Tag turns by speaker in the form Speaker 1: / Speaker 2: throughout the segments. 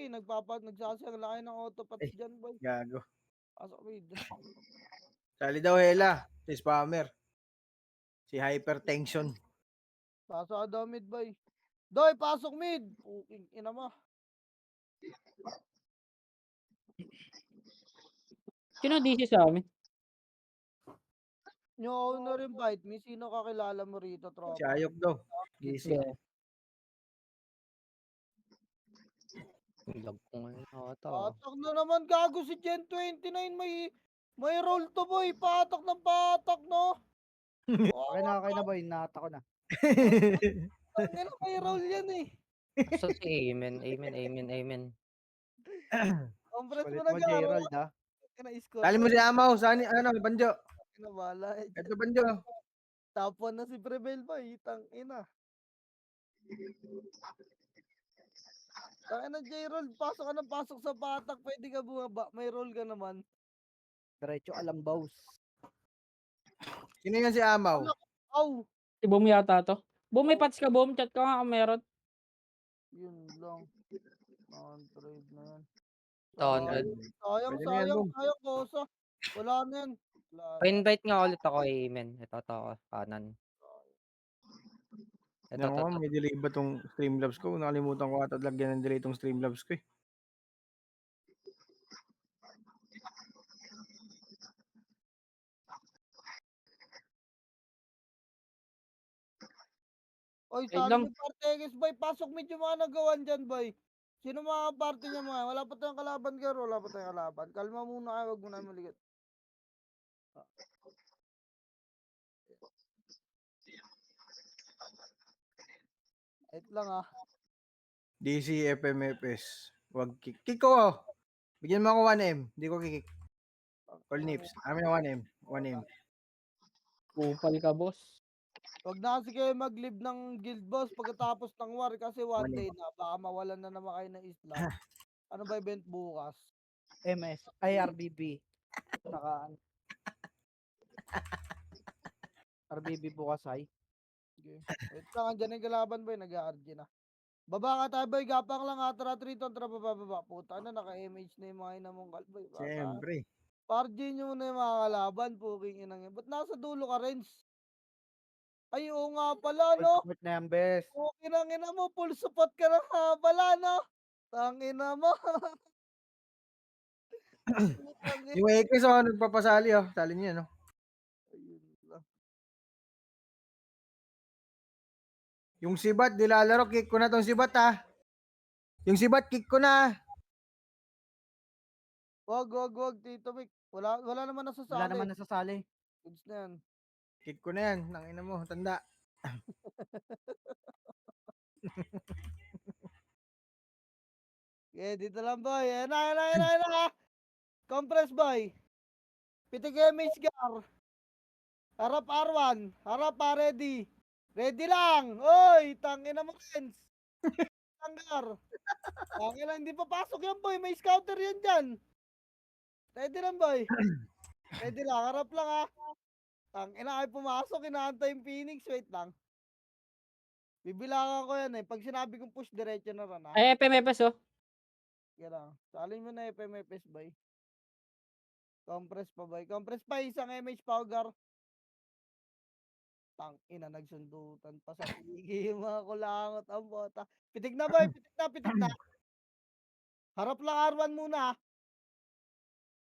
Speaker 1: eh. Nagsasayang laki ng autopats
Speaker 2: Ay,
Speaker 1: dyan, boy.
Speaker 2: gago.
Speaker 1: Pasok mid.
Speaker 2: Sali daw hela. Si spammer. Si hypertension.
Speaker 1: Pasok ka daw mid, boy. Doy, pasok mid. Puking ina mo.
Speaker 3: Sino DC sa amin?
Speaker 1: Yung owner invite me. Sino kakilala mo rito,
Speaker 2: Si
Speaker 1: tropa?
Speaker 2: Ayok daw. GC.
Speaker 3: Yeah. Lag ko ngayon ata.
Speaker 1: Patak na naman gago si Gen 29. May roll to, boy. Patak ng patak, no?
Speaker 4: Okay na boy, nata ko na.
Speaker 1: Ang ina, may roll yan eh.
Speaker 3: So si Amen, Amen.
Speaker 1: Compres
Speaker 4: Kulit
Speaker 1: mo na
Speaker 4: mo,
Speaker 1: garo.
Speaker 4: Gerald, ha?
Speaker 2: Sali mo si Amaw. Sani, Banjo.
Speaker 1: Kinabala eh.
Speaker 2: Ito, Banjo.
Speaker 1: Top 1 na si Prevail ba? Itang ina. Tangina J-roll, pasok ka ng pasok sa patak, pwede ka bumaba, may roll ka naman.
Speaker 4: Diretso alambaws.
Speaker 2: Sino yan si Amaw?
Speaker 1: Aw!
Speaker 3: Si Boom yata to. Boom, may patch ka, Boom. Chat ka nga kung meron.
Speaker 1: Yun lang. Non-trade na yan.
Speaker 3: 200.
Speaker 1: Sayang,
Speaker 2: Pwede na yan, boom.
Speaker 1: Kosa. Wala na yan. Wala na.
Speaker 3: Pa-invite nga ulit ako, Amen. Ito, kanan. Ito,
Speaker 2: Ano may delay ba tong Streamlabs ko? Nakalimutan ko ata lagyan ng delay tong Streamlabs ko eh.
Speaker 1: Oy,
Speaker 3: Wait
Speaker 1: sali
Speaker 3: lang.
Speaker 1: ni Parteges, boy. Pasok medyo mga nagawan dyan, boy. Sino mga party niya mga? Wala pa tayong kalaban, Garo. Wala pa tayong kalaban. Kalma muna kayo, wag mo na maligit. Wait lang ah.
Speaker 2: DC, FMFS. Wag kick. Kick ko! Bigyan mo ako 1M. Hindi ko kick. Call nips. Amin na 1M. 1M.
Speaker 3: Kupal ka, boss.
Speaker 1: Wag na kasi kayo mag-live ng guild boss pagkatapos ng war kasi one
Speaker 2: Mali.
Speaker 1: day na baka mawalan na naman kayo ng isla. Ano ba event bukas?
Speaker 4: MS, IRBB. Saka, RBB bukas ay.
Speaker 1: Okay. Wait lang, andyan yung kalaban boy, nag-RG na. Baba ka tayo boy, gapang lang ha, tara Triton, tara baba. Puta na, naka-MH na yung mga inamong kalboy.
Speaker 2: Siyempre.
Speaker 1: Pargy nyo muna yung mga kalaban, puking inang yan. Ba't nasa dulo ka, Renz? Ay, oo nga pala,
Speaker 4: Full
Speaker 1: no?
Speaker 4: support na yan, bes.
Speaker 1: Puking ang ina mo, full support ka na nga pala, no? Tangina mo.
Speaker 2: Yung Akers nagpapasali Sali niya no.
Speaker 1: Ayun lang.
Speaker 2: Yung Sibat, dilalaro. Kick ko na tong Sibat Yung Sibat, kick ko na.
Speaker 1: Wag, Tito Mick. Wala naman nasasali.
Speaker 4: Wala naman nasasali.
Speaker 1: Goods na yan.
Speaker 2: Kick ko na yan. Nangina mo, tanda.
Speaker 1: Okay, dito lang boy. Ayan na. Compress boy. Pitik image gar. Harap R1. Harap ready. Ready lang. Oy, tangina mo friends. Tanggar. Tangina, hindi pa pasok yan boy. May scouter yan dyan. Ready lang boy. Ready lang. Harap lang ha. Tangina ay pumasok. Inaantay yung Phoenix. Wait lang. Bibilangan ko yan eh. Pag sinabi kong push, diretso na rin ha.
Speaker 3: Ay, FMFS oh.
Speaker 1: Yan lang. Salin mo na FMFS boy. Compress pa boy. Compress pa isang MH powder. Tang ina nagsundutan pa sa pigi yung mga kulangot ang bota. Pitik na boy, pitik na. Harap lang R1 muna.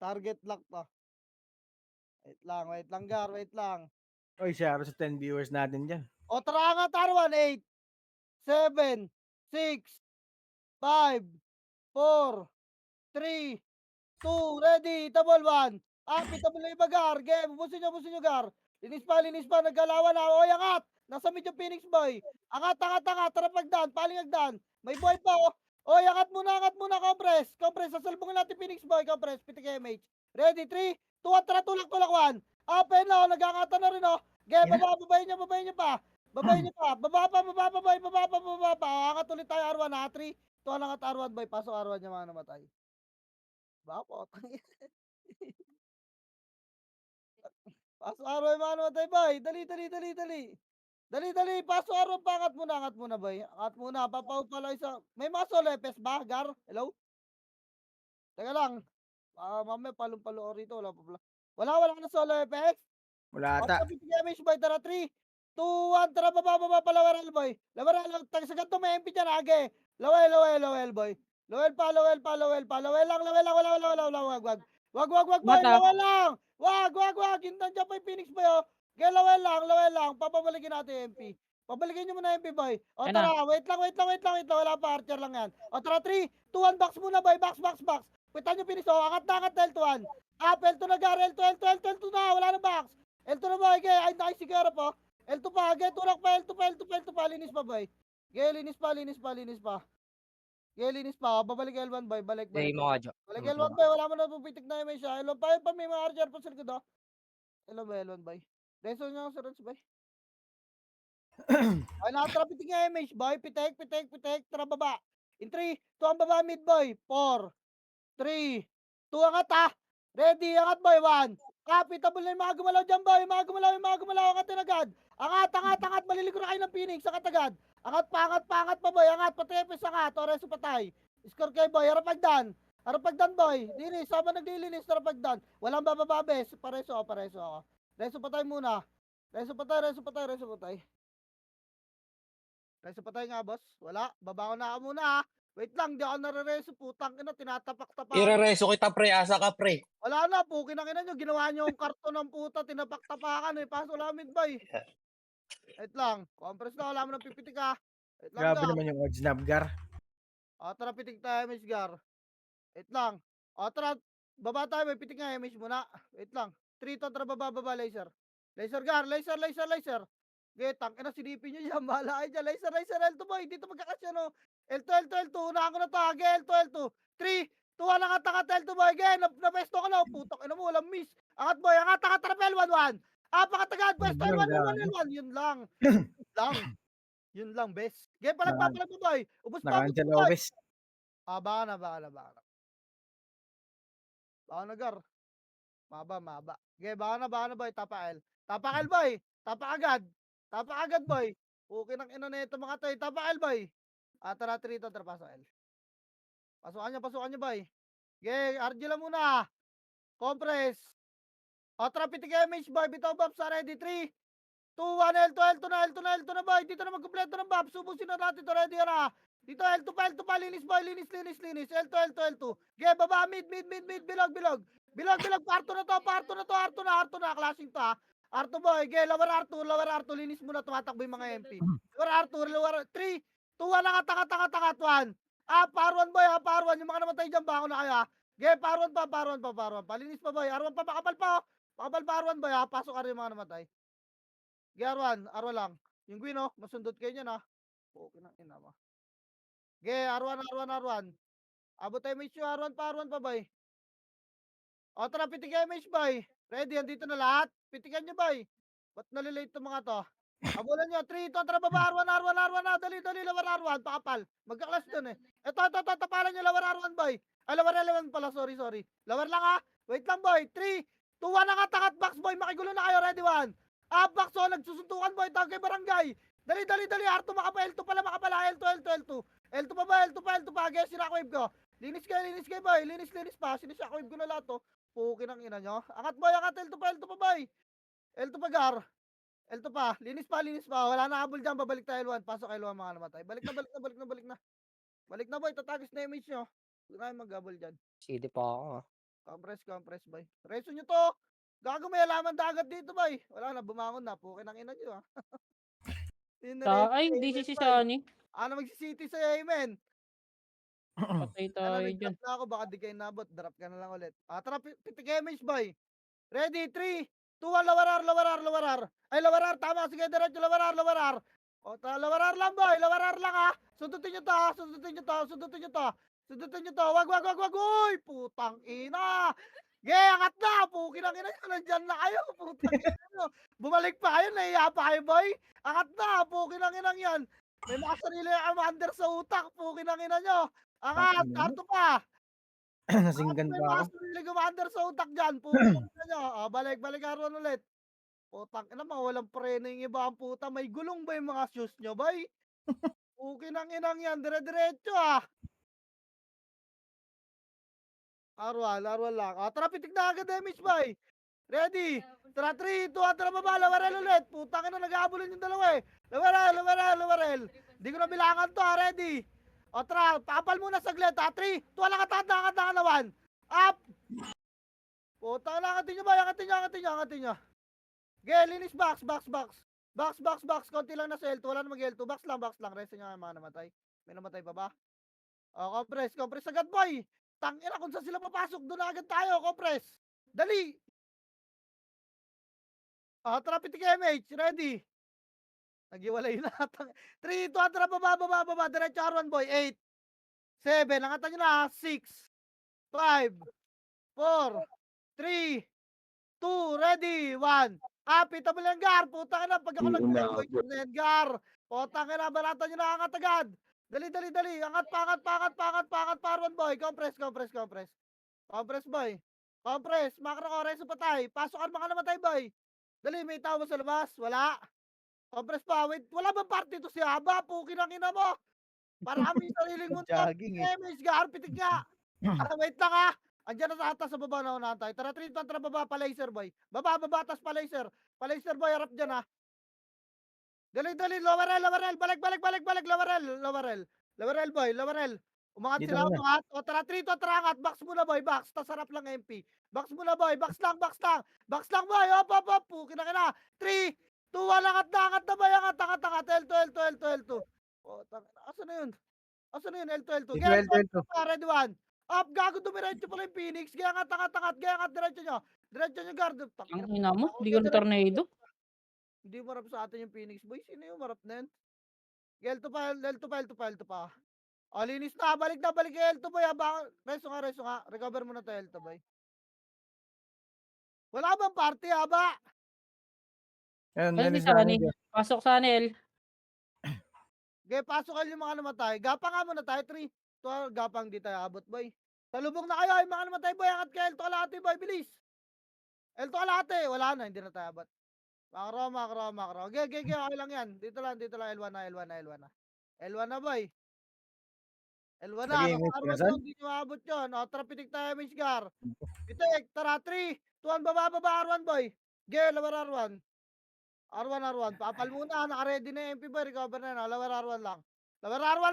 Speaker 1: Target lock to. Wait lang gar, wait lang.
Speaker 2: Oy, share sa 10 viewers natin dyan.
Speaker 1: O tara nga R1, 8, 7, 6, 5, 4, 3, 2, ready, double 1. Pitable na iba gar, game, busin nyo gar. Linis pa, naggalawan na, oy angat. Nasa medyo Phoenix boy. Angat, tara pagdan, paling agdan. May boy pa Oy, angat muna, compress. Sasalbungin natin Phoenix boy, compress, pitik MH. Ready, 3, 2, 1, tara, tulak 1. Apen na, nagangatan na rin Game, babayin nyo pa. Baba pa. Angat ulit tayo R1 ha, 3, 2, angat R1 boy, pasok R1 yung mga namatay. Bakot. Pasok araw yung mga namatay boy. Dali. Pasok araw pa. Angat muna boy. Angat muna. Papaw pala isa. May mga solepes ba? Gar? Hello? Teka lang. Mamaya palong-palo ako rito. Wala ka na solo effects?
Speaker 2: Wala
Speaker 1: O,
Speaker 2: ata.
Speaker 1: tara, pitik damage boy. Tara, 3, 2, 1. Tara, baba pa Lawaral boy. Lawaral, taga sa ganito may MP dyan, age. Lowel boy. Lowel pa. Lowel lang. Wag. Wag boy.
Speaker 3: Mata.
Speaker 1: Lowel lang. Wag. Yung nandiyan pa yung Phoenix boy, oh. Okay, lowel lang. Papabalikin natin yung MP. Pabalikin nyo muna yung MP boy. O,
Speaker 3: Yan na.
Speaker 1: tara, wait lang. Wala pa, archer lang yan. O, tara, 3, 2, 1. Box muna boy. Box. Pitan nyo Phoenix, oh. Angat na, L2 1. L2 na gar. L2 na. Wala na box. L2 na boy, ay nakasigara po. L2 pa, tulak pa, L2 pa, linis pa boy. Linis pa. Linis pa, babalik L1 boy, balik.
Speaker 5: Day mo nga, Jo.
Speaker 1: Balik L1 boy, wala mo na pupitik na yung siya. L1 pa, may mga archer pa sa likod, oh. L1 boy. Reso niya ako sa runs boy. Ay, nakatara pitik nga image boy, pitik, tara baba. In 3, 2 ang baba mid boy, 4, 3, 2 angat ah. Ready, angat boy, 1. Capitable na yung mga gumalaw dyan boy, mga gumalaw, angatin agad. Angat, maliligo na kayo ng Phoenix, angat agad. Angat pa boy, angat, patepes angat, oreso patay. Score kayo boy, harapagdan boy. Linis, sama naglilinis, harapagdan. Walang babababes, pareso ako. Reso patay muna. Reso patay. Reso patay nga boss, wala, baba ko na muna ah. Wait lang, di ako nare-reso, putang ina, tinatapak-tapak.
Speaker 5: Irareso kita, pre. Asa ka, pre.
Speaker 1: Wala na, pukin ang ina nyo, ginawa nyo yung karton ng puta, tinapak-tapakan eh, paso lamid boy. Wait lang, compress na, wala mo nang pipitik ah. Wait lang
Speaker 2: Grabe
Speaker 1: gar.
Speaker 2: naman yung odds nabgar.
Speaker 1: O, tara, pitik tayo, Miss Gar. Wait lang. O, tara, baba tayo, may pitik nga, Miss muna. Wait lang. 3 to, tara, baba, laser. Laser Gar, laser. Tang ina, sinipin nyo dyan, bahala kayo dyan. Laser, L2 boy, dito magkakasya no. L2, unahan ko na to, age, L2. 3, 2, angat, L2 boy, again, napesto ko na, putang ina mo, walang miss. Angat boy, angat, tara, L1. Pakatagad, pwesto, L1. Yun lang, best. Game, palag mo boy. Ubus pa mo
Speaker 2: Naka-Angel
Speaker 1: boy.
Speaker 2: Oves.
Speaker 1: Baka na. Baka na, Gar. Maba. Okay, baka na boy, Tapa L boy. Tapa agad boy. Okay ng ina nito mga toy. Tapa L boy. Tara, 3 to, tara, pasok L. Pasukan niya boy. Okay, RG lang muna. Compress. Tara, pitik image boy. Bitaw Babs, ready. 3, 2, 1, L2 na boy. Dito na magkumpleto ng Babs. Subusin na natin to, ready na. Dito L2 pa. Linis boy. Linis. L2. Okay, baba, mid. Bilog. Parto na. Klaseng to ah. Arto boy. Okay, lower R2. Linis muna. Tumatakbo yung mga MP. Lower 3, 2, 1. Angat. 1. Paruan boy ha. Paruan. Yung mga namatay dyan, bako na kaya. Okay, paruan pa. Linis pa boy. Arwan pa. Makapal pa. Makapal paruan boy ha. Pasok ka rin yung mga namatay. Okay, Arwan lang. Yung Gwino, masundot kayo niyan ha. Okay na, ina mo. Okay, Arwan. Abot tayo may issue, Arwan pa boy. Tara, pitigan may boy. Ready, andito na lahat. Pitigan nyo boy. Ba't nalilate to mga to? Abulan nyo, 3, 2, tara baba, Arwan na. Dali, lawar Arwan, pakapal. Magkaklas dun eh. Ito, tapalan nyo, lawar Arwan boy. Ay, lawar Arwan pala, sorry. Lawar lang ha. Wait lang boy, 3, 2, 1, angat, box boy, makigulo na kayo, ready 1. Box oh, nagsusuntukan boy, tawag kay barangay. Dali, Arto makapal, L2 L2 pa, guys, sinakawave ko. Linis kayo boy, linis pa, sinishockwave ko na lahat to. Pukin ang ina nyo. Angat boy, L2 pa boy. L2 pa gar. L2 pa, linis pa. Wala na habol dyan, babalik tayo L1. Pasok L1 mga namatay. Balik na. Balik na boy, tatagis na image nyo. Huwag na kayo mag-habol dyan.
Speaker 5: CD pa ako, ah.
Speaker 1: Compress boy. Reso nyo to. Gago, may alaman dagat dito boy. Wala na, bumangon na. Pukin ang ina nyo ha.
Speaker 3: Ay, DC si Sunny.
Speaker 1: Ano magsisiti sa amen?
Speaker 3: Patay tayo dyan.
Speaker 1: Nag-drop na ako, baka di kayo nabot. Drop ka na lang ulit. Tara, pitik image boy. Ready, 3, 2, 1, lawar R. Ay, lawar R, tama. Sige, diretso, lawar R. Lawar R lang boy, lawar R lang ha. Sundutin nyo to. Wag. Uy, putang ina. Angat na. Pukin ang ina nyo. Nandyan na kayo. Putang ina nyo. Bumalik pa kayo. Nahiya pa kayo boy. Angat na. Pukin ang ina yan. May mga sarili ang under sa utak. Pukin ang ina nyo. Angat. Arto pa.
Speaker 2: Nasinggan
Speaker 1: May
Speaker 2: pa
Speaker 1: mga
Speaker 2: ako.
Speaker 1: sarili commander sa utak dyan. Pukin ang ina nyo. Balik Arwan ulit. Putang ina, walang preno yung iba ang puta. May gulong ba yung mga shoes nyo, boy? Pukin ang inang yan. Dire-diretso ah. R1 lang. Tara, pitik na agad damage boy. Ready? Tara, 3, 2, tara baba, lawarel ulit. Putang ina, nag-aabulan yung dalawa eh. Lawarel. Di ko na bilangan to, ready? Tara, papal muna saglit, 3, 2, angat na 1. Up! Putang ina, angatin nyo. Ge, linis box. Konti lang na sa L2, wala namang L2. Box lang. Rest nyo nga yung mga namatay. May namatay pa ba? Compress agad boy. Tangina, kung saan sila papasok, doon na agad tayo, compress. Dali! Tara, pitik MH, ready? Nagiwalay na. 3, 2, tara, baba. Diretso R1 boy. 8, 7, angatan nyo na. 6, 5, 4, 3, 2, ready, 1. Pitable yung gar. Putang ina, pag ako nag-boy na yung gar. Putang ina, barata nyo na angat agad. Dali. Angat pa R1 boy. Compress boy. Makro ko, reso patay. Pasokan mga namatay boy. Dali, may tao ba sa labas? Wala. Compress pa, wait. Wala bang party to si Aba? Pukin ang ina mo. Para kami sariling mundo.
Speaker 4: Jogging eh.
Speaker 1: May gar, pitik nga. Wait lang ha. Andiyan na sa atas sa baba na unahan tayo. Tara, 3, 2, tara, baba pa laser boy. Baba, tas pa laser. Pa laser boy, harap dyan ha. Dali, lowerel. Balik, lowerel boy. Umangat
Speaker 2: Dito
Speaker 1: sila,
Speaker 2: muna.
Speaker 1: umangat. Tara, 3, 2, tara, angat. Box muna boy, box. Tas harap lang MP. Box muna boy, box lang. Box lang boy, op. Pukin na 3, 2, 1, angat na boy, angat. L2. Asan na yun, L2.
Speaker 2: Dito,
Speaker 1: Gaya,
Speaker 2: L2.
Speaker 1: ready 1. Up, gago, dumiretso pala yung Phoenix. Gaya angat, diretso nyo. Guard.
Speaker 3: Ang ina mo, di ko na tornado.
Speaker 1: Hindi marap sa atin yung Phoenix boy. Sino yung marap na yun? L2 pa. Linis na. Balik kay L2 boy. Reso nga. Recover mo na tayo L2 boy. Wala bang party ba?
Speaker 2: Ayun,
Speaker 3: Ano ni
Speaker 2: linis na.
Speaker 3: Sunny? Pasok Sunny L.
Speaker 1: Pasok yung mga namatay. Gapa nga muna tayo. 3, 2, gapang di tayo abot boy. Talubog na kayo yung mga namatay boy. Angat kay L2 kalahati boy. Bilis. L2 kalahati. Wala na. Hindi na tayo abot. Makro. Okay lang yan. Dito lang. L1 na. L1 na boy. L1 na.
Speaker 2: Nag-iingat ka na, son?
Speaker 1: Hindi nyo maabot yun. Tara, pitik tayo, Miss Gar. Pitik. Tara, 3, 2, 1, baba, R1 boy. Lower R1. Papal muna. Naka-ready na yung MP boy. Recover na yun. Lower R1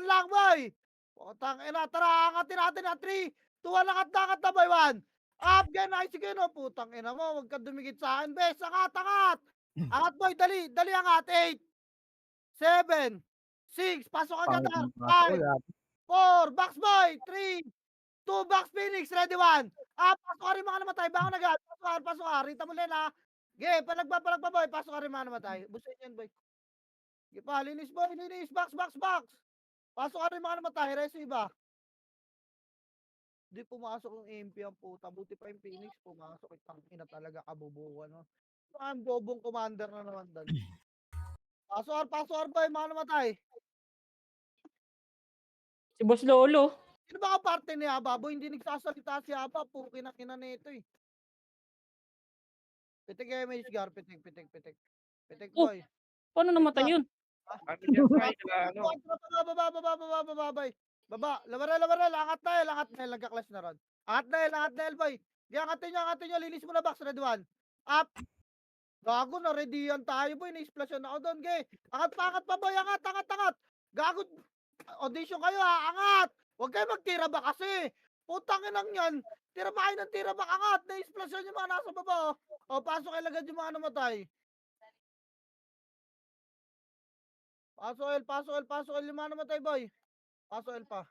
Speaker 1: lang boy. Putang ina. Tara, angatin natin na. 3, 2, 1, angat na boy. 1. Up, sige no. Putang ina mo. Huwag ka dumikit sa akin, bes. Angat. Angat boy, dali angat. 8, 7, 6, pasok agad. 5, 4, box boy. 3, 2, box Phoenix. Ready 1. Pasok ka rin mga namatay. Bangon agad. Pasok ka. Rita mo rin ha. Palag pa boy. Pasok ka rin mga namatay. Busin yan boy. Linis boy. Box. Pasok ka rin mga namatay. Reso iba. Di pumasok yung MP ang puta. Buti pa yung Phoenix pumasok. Itang ina talaga kabubuan. No? Ang bobong commander na naman doon. Pasok boy. Mga namatay.
Speaker 3: Si Boss Lolo.
Speaker 1: Sino ba ang parte ni Ababo? Hindi nagsasalita si Aba. Puro kinakina nito eh. Pitik MH Gar. Pitik boy.
Speaker 3: Paano namatay yun?
Speaker 5: Ano dyan, Fry? Ano?
Speaker 1: Baba. Lawarel. Angat na L. Nagka-clash na ron. Angat na L boy. Di angatin nyo. Linis mo na box. Red 1. Up. Gago na. Ready yan tayo boy. Na-explosion ako doon. Angat pa boy. Angat. Gago. Audition kayo ha. Angat. Huwag kayo magtira ba kasi. Putangin lang yan. Tira ba kayo ng tira ba? Angat. Na-explosion yung mga nasa baba. Pasok kayo agad yung mga namatay. Pasok L yung mga namatay boy. Pasok L pa.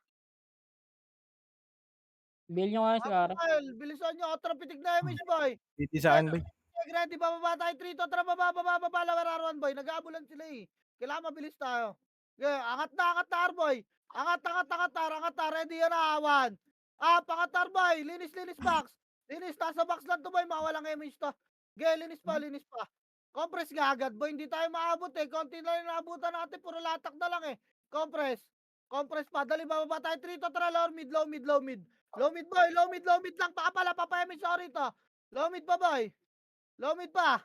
Speaker 3: Bill nyo nga si Kara.
Speaker 1: Bilisan nyo. Trapitik na image boy.
Speaker 2: Dito saan, boy?
Speaker 1: Ready, bababa tayo. 3, 2, tara, baba. Lower R1 boy. Nag-aabulan sila eh. Kailangan mabilis tayo. Angat na R-boy. Angat na. Ready yan na. 1. Angat R-boy. Linis box. Nasa box lang to boy. Mawalang image to. Linis pa. Compress nga agad boy. Hindi tayo maabot eh. Konti na rin naabutan natin. Puro latak na lang eh. Compress pa. Dali, bababa tayo. 3, 2, tara. Low mid. Low mid boy. Low mid lang. Papayamid sorry to. Low mid pa boy. Low mid pa.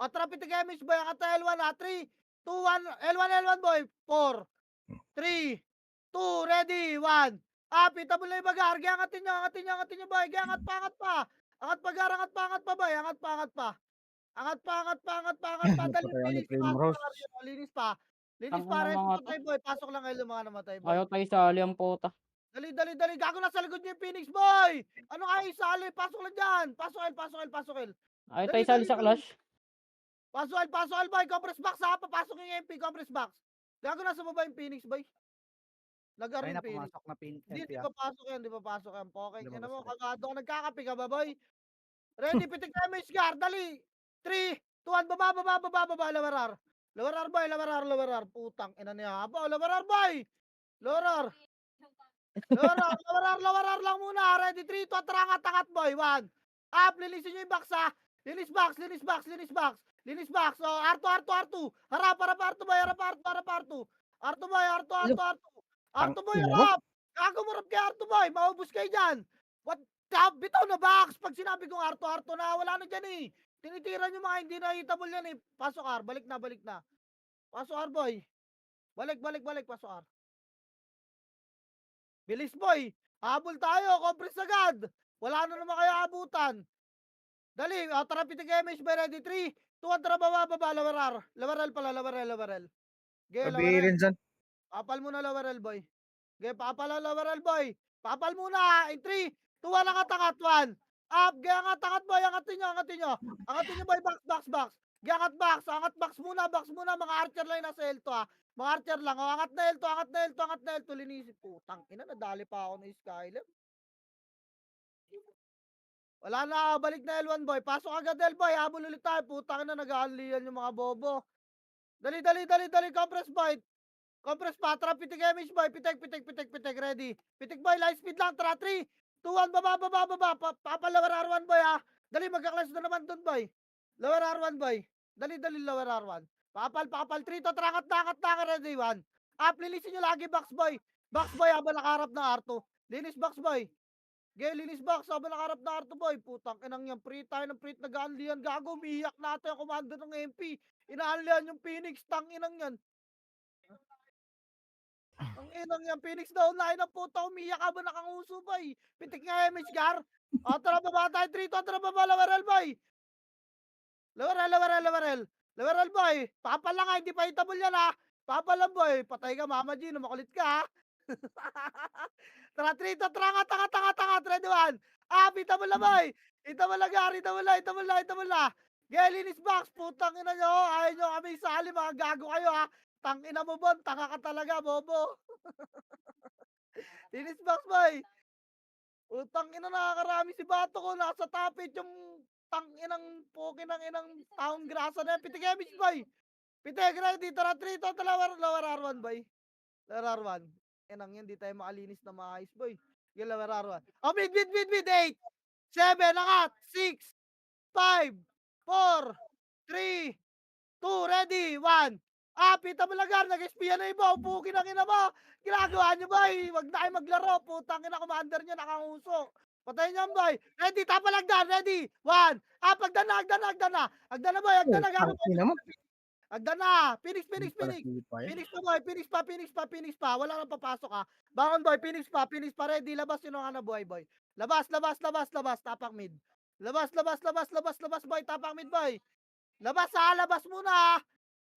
Speaker 1: Traffic image boy. Ang L1 na. 3, 2, 1. L1 boy. 4, 3, 2, ready. 1. Pitable na yung bagar. Angatin nyo, boy. Angat pa, angat pa. Angat pa, gar, angat pa, boy. Angat pa, angat pa. Angat pa, angat pa, angat pa, angat pa. Dali,
Speaker 2: Napatayan ni
Speaker 1: linis pa.
Speaker 2: Primrose.
Speaker 1: Linis pa. Linis
Speaker 3: Ang
Speaker 1: pa,
Speaker 3: ina
Speaker 1: ready
Speaker 3: mga to.
Speaker 1: patay, boy. Pasok lang kayo mga namatay, boy.
Speaker 3: Ayaw tayo sali ang puta.
Speaker 1: Dali, dali, dali. Gago na sa likod niyo yung Phoenix, boy. Ano kayo, isali? Pasok lang dyan. Pasok, L, pasok, L, pasok, L.
Speaker 3: Ayaw
Speaker 1: Dali,
Speaker 3: tayo sali
Speaker 1: dali,
Speaker 3: sa
Speaker 1: dali.
Speaker 3: clash.
Speaker 1: Pasok, L, boy. Compress box, ha. Papasok yung MP, compress box. Gago na sa baba yung Phoenix, boy. Nag-ar
Speaker 4: Ay
Speaker 1: yung
Speaker 4: na
Speaker 1: Phoenix.
Speaker 4: pumasok na
Speaker 1: Hindi,
Speaker 4: MP
Speaker 1: di
Speaker 4: ah.
Speaker 1: pa pasok yan, di pa pasok yan. Pokeng, ina
Speaker 4: Lumabas
Speaker 1: mo,
Speaker 4: na.
Speaker 1: kagado ka, nagkakape ka ba, boy? Ready, pitik damage guard, dali. 3, 2, 1, baba, lawarar. Lawarar, boy, lawarar. Putang, ina niya. Aba, lawarar, boy. Lawarar. Lawarar lang muna. Ready, 3, 2, angat, boy. 1. Up, linisin nyo yung box, ha. Linis box. Linis box. So, R2. Harap, R2, boy. R2. R2, boy,
Speaker 2: Tang
Speaker 1: R2, boy,
Speaker 2: ina mo.
Speaker 1: harap. Gago mo rap kay R2, boy. Maubos kayo dyan. What? Bitaw na box. Pag sinabi kong R2 na, wala na dyan eh. Tinitira nyo mga hindi na hitable yan eh. Pasok R, balik na. Pasok R, boy. Balik, pasok R. Bilis, boy. Habol tayo, compress agad. Wala na naman kayo abutan. Dali, tara pitik MH by ready. 3, 2, 1, tara baba, lawarar. Lawaral. Ge, lawaral.
Speaker 2: Sabihin dyan.
Speaker 1: Papal muna lawaral, boy. Ge, papal ang lawaral, boy. Papal muna. In 3, 2, 1, angat, 1. Up, ge, angat, boy. Angatin nyo. Angatin nyo, boy. Box. Ge, angat box muna. Mga archer lang nasa L2, ha. Mga archer lang. O, angat na L2. Linisin. Putang, ina, nadali pa ako ng Skyler. Wala na, balik na L1, boy. Pasok agad, L, boy. Habol ulit tayo. Putang na, nag-aalian yung mga bobo. Dali. Compress, boy. Compress pa. Tara, pitik MH, boy. Pitik. Ready. Pitik, boy. Light speed lang. Tara, 3, 2, 1. Baba. Papalawar R1, boy, ha. Dali, magka-clash na naman dun, boy. Lower R1, boy. Dali, lower R1. Papal. 3, to. Tara, angat na. Ready, 1. Up, linisin nyo lagi, box, boy. Box, boy, habang nakaharap ng R2. Linis, box, boy. Linis box, habang nakaharap na R2, boy. Putang inang yan. Pre tayo ng pre nag-aanlihan. Gago, umiiyak natin ang commander ng MP. Inaanlihan yung Phoenix. Tang inang yan. Ang inang yan. Phoenix daw na ng puta. Umiiyak habang nakanguso, boy. Pitik nga MH, Gar. Tara baba tayo. 3, 2, tara baba. Lawaral, boy. Lawaral, boy. Papal lang, ha. Hindi pa hitable yan, ha. Papal lang, boy. Patay ka, Mama G. Makulit ka, ha. Tara, 3, 2, tara, angat. Ready, 1. Hitable na, boy. Hitable na, Gar. Hitable na. Linis box. Putang ina nyo. Ayaw nyo kami isali. Mga gago kayo, ha. Tang ina mo, Bon. Tanga ka talaga, bobo. Linis box, boy. Putang ina, nakakarami si Bato ko. Nasa top 8 yung tang inang pukin ng inang taong grasa na yan. Pitik MH, boy. Pitik, ready. Tara, 3, 2, lower R1, boy. Lower R1. Inang yan, di tayo makalinis na maayos, boy. Yung lower R1. Oh, mid. 8, 7, angat. 6, 5, 4, 3, 2, ready, 1. Pita mo lagar, nag-espiya na iba, upukin ang ina mo. Ginagawa nyo, boy. Wag na kayo maglaro. Putang ina, commander nyo, nakanguso. Patayin nyo, boy. Ready, tapalagdan, ready. 1. Agdan na, boy. Agdan na,
Speaker 2: Tang
Speaker 1: gano'n.
Speaker 2: ina mo.
Speaker 1: Agdan na. Phoenix.
Speaker 2: Pala sige pa yan.
Speaker 1: Phoenix pa, boy. Phoenix pa. Wala nang papasok, ha. Bangon, boy. Phoenix pa. Ready. Labas yun ang ano, boy. Labas. Tapak mid. Labas, boy. Tapak mid, boy. Labas, ha. Labas muna, ha.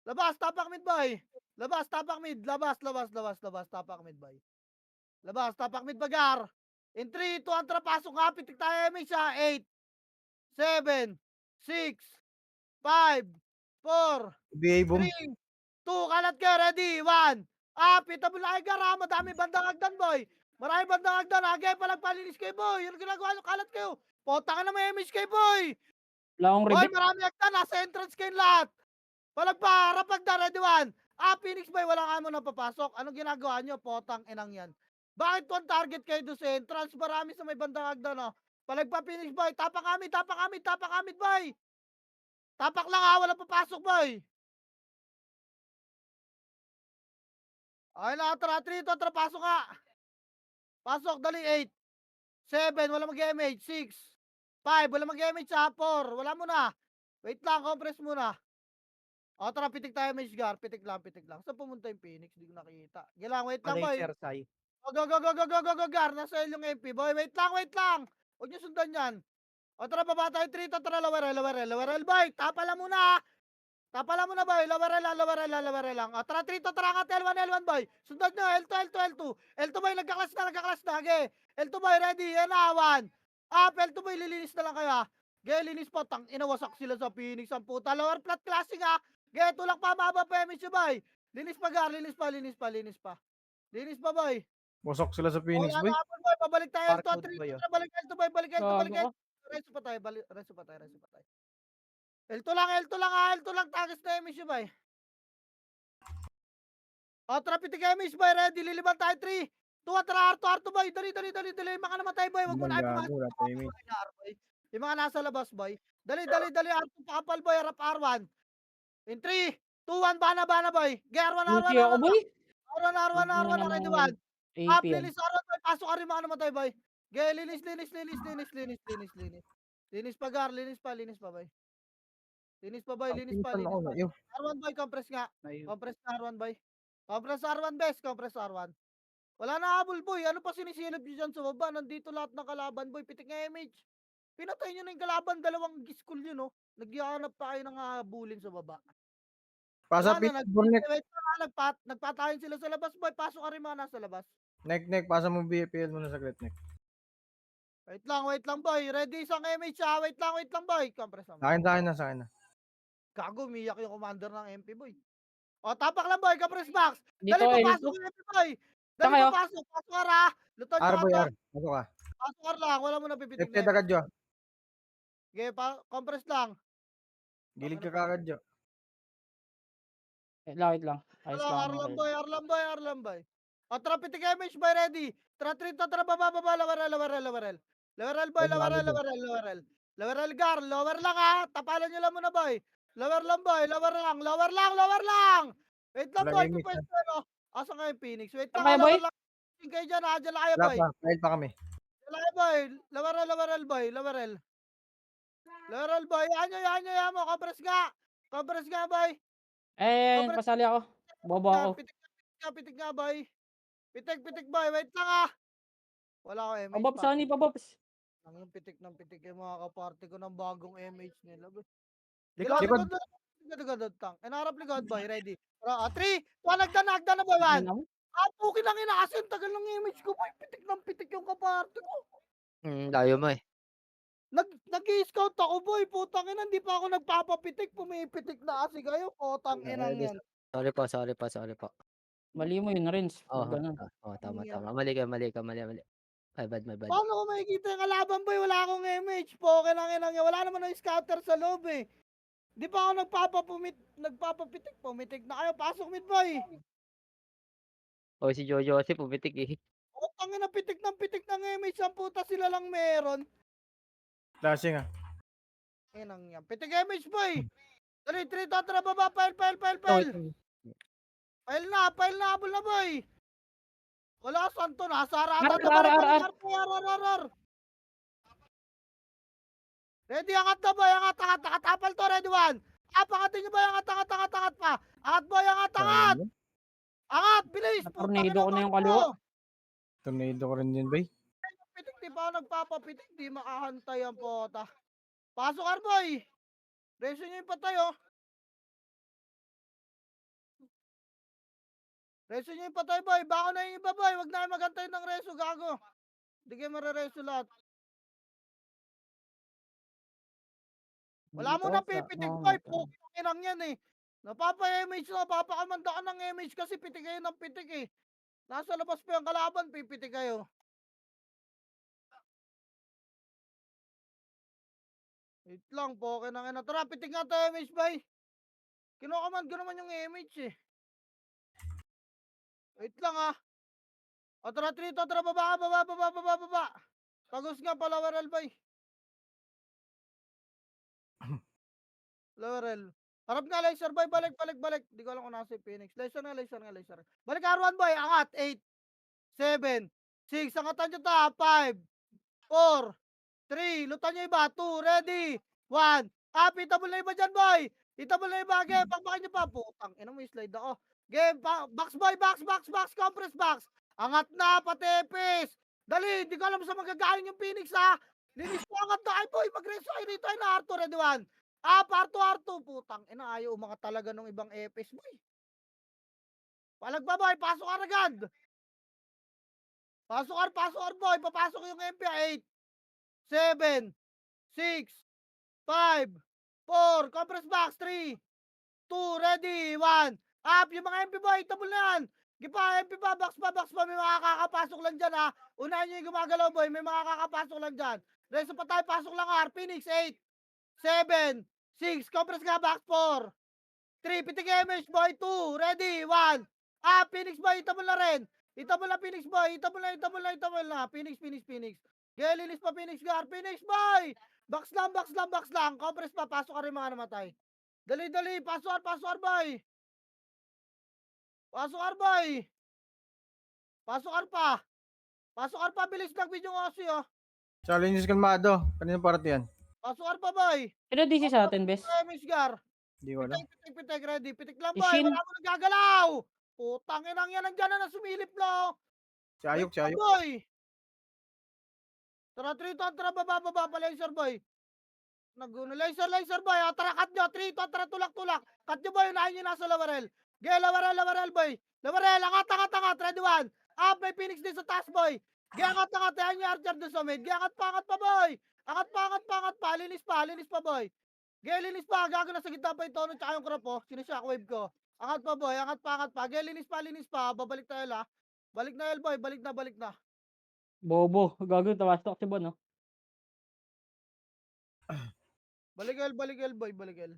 Speaker 1: Labas, tapak mid, boy. Labas, tapak mid. Tapak mid, boy. Labas, tapak mid, bagar. In 3, 2, antra, pasok, ha. Pitik tayo, MH, ha. 8, 7, 6, 5, 4,
Speaker 2: BA boom.
Speaker 1: 3, 2, kalat ka, ready, 1. Pita mo lang, gara, madami bandang agdan, boy. Marami bandang agdan, agay, palagpalinis kayo, boy. Yun ang ginagawa nyo, kalat kayo. Potang na may MH kayo, boy.
Speaker 3: Wala akong
Speaker 1: Boy,
Speaker 3: rebit.
Speaker 1: marami agdan, nasa entrance kayo lahat. Palagpa, rapagda, ready, 1. Phoenix, boy, wala nga mo napapasok. Anong ginagawa nyo, potang inang yan. Bakit one target kayo doon sa entrance? Marami sa may bandang agdan, no? Palagpa, Phoenix, boy, tapak kami, boy. Tapak lang, ha, walang papasok, boy. Okay na, tara, 3, to, tara, pasok nga. Pasok, dali, 8, 7, wala mag-MH, 6, 5, wala mag-MH, 4, wala muna. Wait lang, compress muna. Tara, pitik tayo, Miss Gar, pitik lang. Saan pumunta yung Phoenix? Di ko nakita. Gilang, wait lang, boy.
Speaker 4: Laser, Sai.
Speaker 1: Gar. Nasa L yung MP. Boy, wait lang. Huwag niyo sundan yan. O tara, baba tayo 3 to tara, lower L, boy. Tapa lang muna. Boy. Lower L lang. O tara, 3 to tara, angat L1, boy. Sundan nyo, L2. L2, boy, nagkaklas na. Ge. L2, boy, ready. Yan na, 1. Up, L2, boy, lilinis na lang kayo. Ge, linis po. Tang, inawasak sila sa Phoenix. Ang puta. Lower flat classing ha. Ge, tulak pa, mababa pa, MSU, boy. Linis pa, Gar. Linis pa, boy.
Speaker 2: Bosok sila sa
Speaker 1: Oh,
Speaker 2: Phoenix,
Speaker 1: yan
Speaker 2: boy.
Speaker 1: na, boy. Pabalik tayo L2,
Speaker 4: Barcode
Speaker 1: 3
Speaker 4: ba
Speaker 1: to
Speaker 4: yun?
Speaker 1: tara, balik L2, boy.
Speaker 3: Gago ka.
Speaker 1: Reso pa tayo. L2 lang ha. L2 lang. Tagas na MSU, boy. O, tara, pitik MSU, boy. Ready. Liliban tayo 3. 2, tara, R2, boy. Dali. Mga namatay, boy. Wag mo na ay pumasok.
Speaker 2: Gago, wala timing.
Speaker 1: Boy. Yung mga nasa labas, boy. Dali. R2, pakapal, boy. Harap R1. In 3, 2, 1, bana, boy. Ge, R1.
Speaker 3: Easy ako, boy.
Speaker 1: R1, ready, 1. Up,
Speaker 3: AP yan.
Speaker 1: linis R1, boy. Pasok ka rin mga namatay, boy. Ge, linis. Linis pa, Gar. Linis pa, boy. Linis pa.
Speaker 2: Pinitan ako na, yo.
Speaker 1: R1, boy. Compress nga.
Speaker 4: Ayun.
Speaker 1: Compress na R1, boy. Compress R1, best. Compress R1. Wala na habol, boy. Ano pa sinisilip nyo dyan sa baba? Nandito lahat ng kalaban, boy. Pitik nga image. Pinatay nyo na yung kalaban. 2 giskul yun, no? Naghihanap pa kayo ng habulin sa baba.
Speaker 2: Pasa
Speaker 1: Wala
Speaker 2: pit,
Speaker 1: na,
Speaker 2: Burnek.
Speaker 1: wait lang, nagpatayin sila sa labas, boy. Pasok ka rin mga nasa labas.
Speaker 2: Nek, pasa mo BPL muna saglit, Nek.
Speaker 1: Wait lang, boy. Ready isang MH, ha? Wait lang, boy. Compress
Speaker 2: Sa
Speaker 1: naman.
Speaker 2: akin na.
Speaker 1: Gago, umiyak yung commander ng MP, boy. O, tapak lang, boy. Compress box.
Speaker 3: Dito,
Speaker 1: Dali, papasok
Speaker 3: L2.
Speaker 1: yung MP, boy.
Speaker 3: Saan kayo?
Speaker 1: Pasok ka, ha? Luton nyo
Speaker 2: R, boy,
Speaker 1: ka,
Speaker 2: R. Ano ka?
Speaker 1: pasok ka lang. Wala mo na pipitig
Speaker 2: Left
Speaker 1: na
Speaker 2: agad,
Speaker 1: MH.
Speaker 2: Jo.
Speaker 1: Okay, compress lang.
Speaker 2: Gilid ka kagad, Jo.
Speaker 3: Wait lang. Ayos lang ako ng raid.
Speaker 1: Arlam, boy. O, tara, pitik MH, boy. Ready. Tara, baba. Lower L. Boy. Lower L, Gar. Lower lang, ha? Tapalan nyo lang muna, boy. Lower lang, boy. Lower lang. Wait lang,
Speaker 2: Walang
Speaker 1: boy.
Speaker 2: image,
Speaker 1: Pupwesto, no? Asan kayo, Phoenix? Wait
Speaker 3: Saan
Speaker 1: lang,
Speaker 3: kayo,
Speaker 1: ha?
Speaker 3: boy?
Speaker 1: Lower lang. Kayo dyan, ha? Dyan lang kayo,
Speaker 2: Wala
Speaker 1: boy.
Speaker 2: pa, kahit pa kami.
Speaker 1: Dyan lang kayo, boy. Lower L, boy. Lower L, boy. Yan mo. Compress nga, boy. Compress
Speaker 3: Pasali ako. Bobo ako.
Speaker 1: pitik nga, boy. Pitik, boy. Wait lang, ha? Wala ko MH
Speaker 3: Pabops,
Speaker 1: pa.
Speaker 3: Sani, pabops.
Speaker 1: Ang yung pitik yung mga kaparte ko ng bagong MH nila.
Speaker 4: Likod.
Speaker 1: Likod. Tang. Enarap likod, boy. Ready. 3, 2, nagdan na, boy. 1.
Speaker 3: Tingnan mo.
Speaker 1: Pukin lang ina kasi ang tagal ng image ko, boy. Pitik yung kaparte ko.
Speaker 6: Layo mo eh.
Speaker 1: Nag-i-scout ako, boy. Putang ina, hindi pa ako nagpapapitik. Pumipitik na kasi kayo. Putang inang yan.
Speaker 6: Sorry po.
Speaker 3: Mali mo yun, Renz.
Speaker 6: Oo,
Speaker 3: Huwag ganun.
Speaker 6: tama.
Speaker 1: Ano
Speaker 6: Mali ka. My bad.
Speaker 1: Paano ko makikita yung kalaban, boy? Wala akong image. Pokin ang inang yan. Wala naman ng scouter sa loob, eh. Di pa ako nagpapapitik. Pumitik na kayo. Pasok mid, boy.
Speaker 6: O si Jojo kasi pumitik eh.
Speaker 1: Putang ina, pitik ng image. Ang puta sila lang meron.
Speaker 2: Flashing, ah.
Speaker 1: Inang yan. Pitik image, boy. Dali, 3, tatra, baba. File. File na, habol na, boy. Wala, santo. Nasa harata.
Speaker 3: R.
Speaker 1: Ready, angat na, boy. Angat. Nakatapal to, ready, 1. Angatin nyo, boy. Angat pa. Angat, boy. Angat. Angat, bilis.
Speaker 3: Tornado ko na yung kaliwa.
Speaker 2: Tornado ko rin yun, boy.
Speaker 1: Pitik, di ba nagpapapitik? Di makahantay ang pota. Pasok, boy. Reso nyo yung patay, oh. Reso nyo yung patay, boy. Bako na yung iba, boy. Wag na kayo magantay ng reso, gago. Hindi kayo marereso lahat. Wala mo na pipitik, boy. Puking inang yan, eh. Napapa-image na. Napapakamanda ka ng image kasi pitik kayo ng pitik, eh. Nasa labas pa yung kalaban, pipitik kayo. Wait lang, poke na nga. Tara, pitik nga tayo, image, boy. Kinocommand ko naman yung image, eh. Wait lang, ah. O, tara, trito, tara, baba. Tagus nga, palawaral, boy. Laurel. Harap nga, laser, boy. Balik. Di ko alam kung nasa yung Phoenix. Laser nga. Balik, R1, boy. Angat. 8, 7, 6. Angatan nyo ta. 5, 4, 3. Lutan nyo iba. 2, ready. 1. Itabol na iba dyan, boy. Itabol na iba. Game, pakpakin nyo pa. Putang, ina mo, slide ako. Game, box, boy. Box. Compress box. Angat na, patepes! Dali, di ko alam sa magagaling yung Phoenix ha! Linis po angat na, ay boy, mag-reso ay rito ay na Arthur, ready one. Arto, putang ina, ayaw umangat talaga ng ibang epes boy. Palag ba boy, pasok ka agad! Pasok boy, papasok yung MP 8, 7, 6, 5, 4, compress box, 3, 2, ready, 1. Up, yung mga MP boy, tabol na yan. Gipa, MP pa, box pa, may mga kakapasok lang dyan ha. Unahin nyo yung gumagalaw boy, may mga kakapasok lang dyan. Reso pa tayo, pasok lang R, Phoenix, 8, 7, 6, compress ka, box 4, 3, pitik MH boy, 2, ready, 1. Phoenix boy, itabol na rin. Itabol na Phoenix boy, itabol na. Phoenix. Linis pa Phoenix gar, Phoenix boy! Box lang. Compress pa, pasok ka rin mga namatay. Dali, pasok R boy. Pasok R pa, bilis lang video ng Aussie oh.
Speaker 2: Challenges kalmado. Kanina parati yan.
Speaker 1: Pasok R pa boy.
Speaker 3: Sino DC sa atin, bes?
Speaker 1: MH gar.
Speaker 2: Hindi ko alam.
Speaker 1: Pitik, ready. Pitik lang
Speaker 3: Si
Speaker 1: boy,
Speaker 3: Shin.
Speaker 1: wala mo nagagalaw. Putang inang yan, nandiyan na sumilip na.
Speaker 2: Si Ayok.
Speaker 1: Boy. Tara, 3 to, tara, baba pa, laser boy. Laser boy, tara, cut nyo, 3 to, tara, tulak. Cut nyo boy, unahin nyo nasa lawarel. Lawarel boy. Lawarel, angat, ready one. Up, may Phoenix din sa taas boy. Angat, yan yung Archer dun sa mid. Angat pa boy. Angat pa, linis pa boy. Linis pa, gago na sa gitna pa yung tono tsaka yung crop oh. Sinishockwave ko. Angat pa boy, angat pa. Linis pa, babalik tayo la. Balik na boy, balik na.
Speaker 3: Bobo. Gago, tawastok si Bon, no?
Speaker 1: Balik L boy, balik L.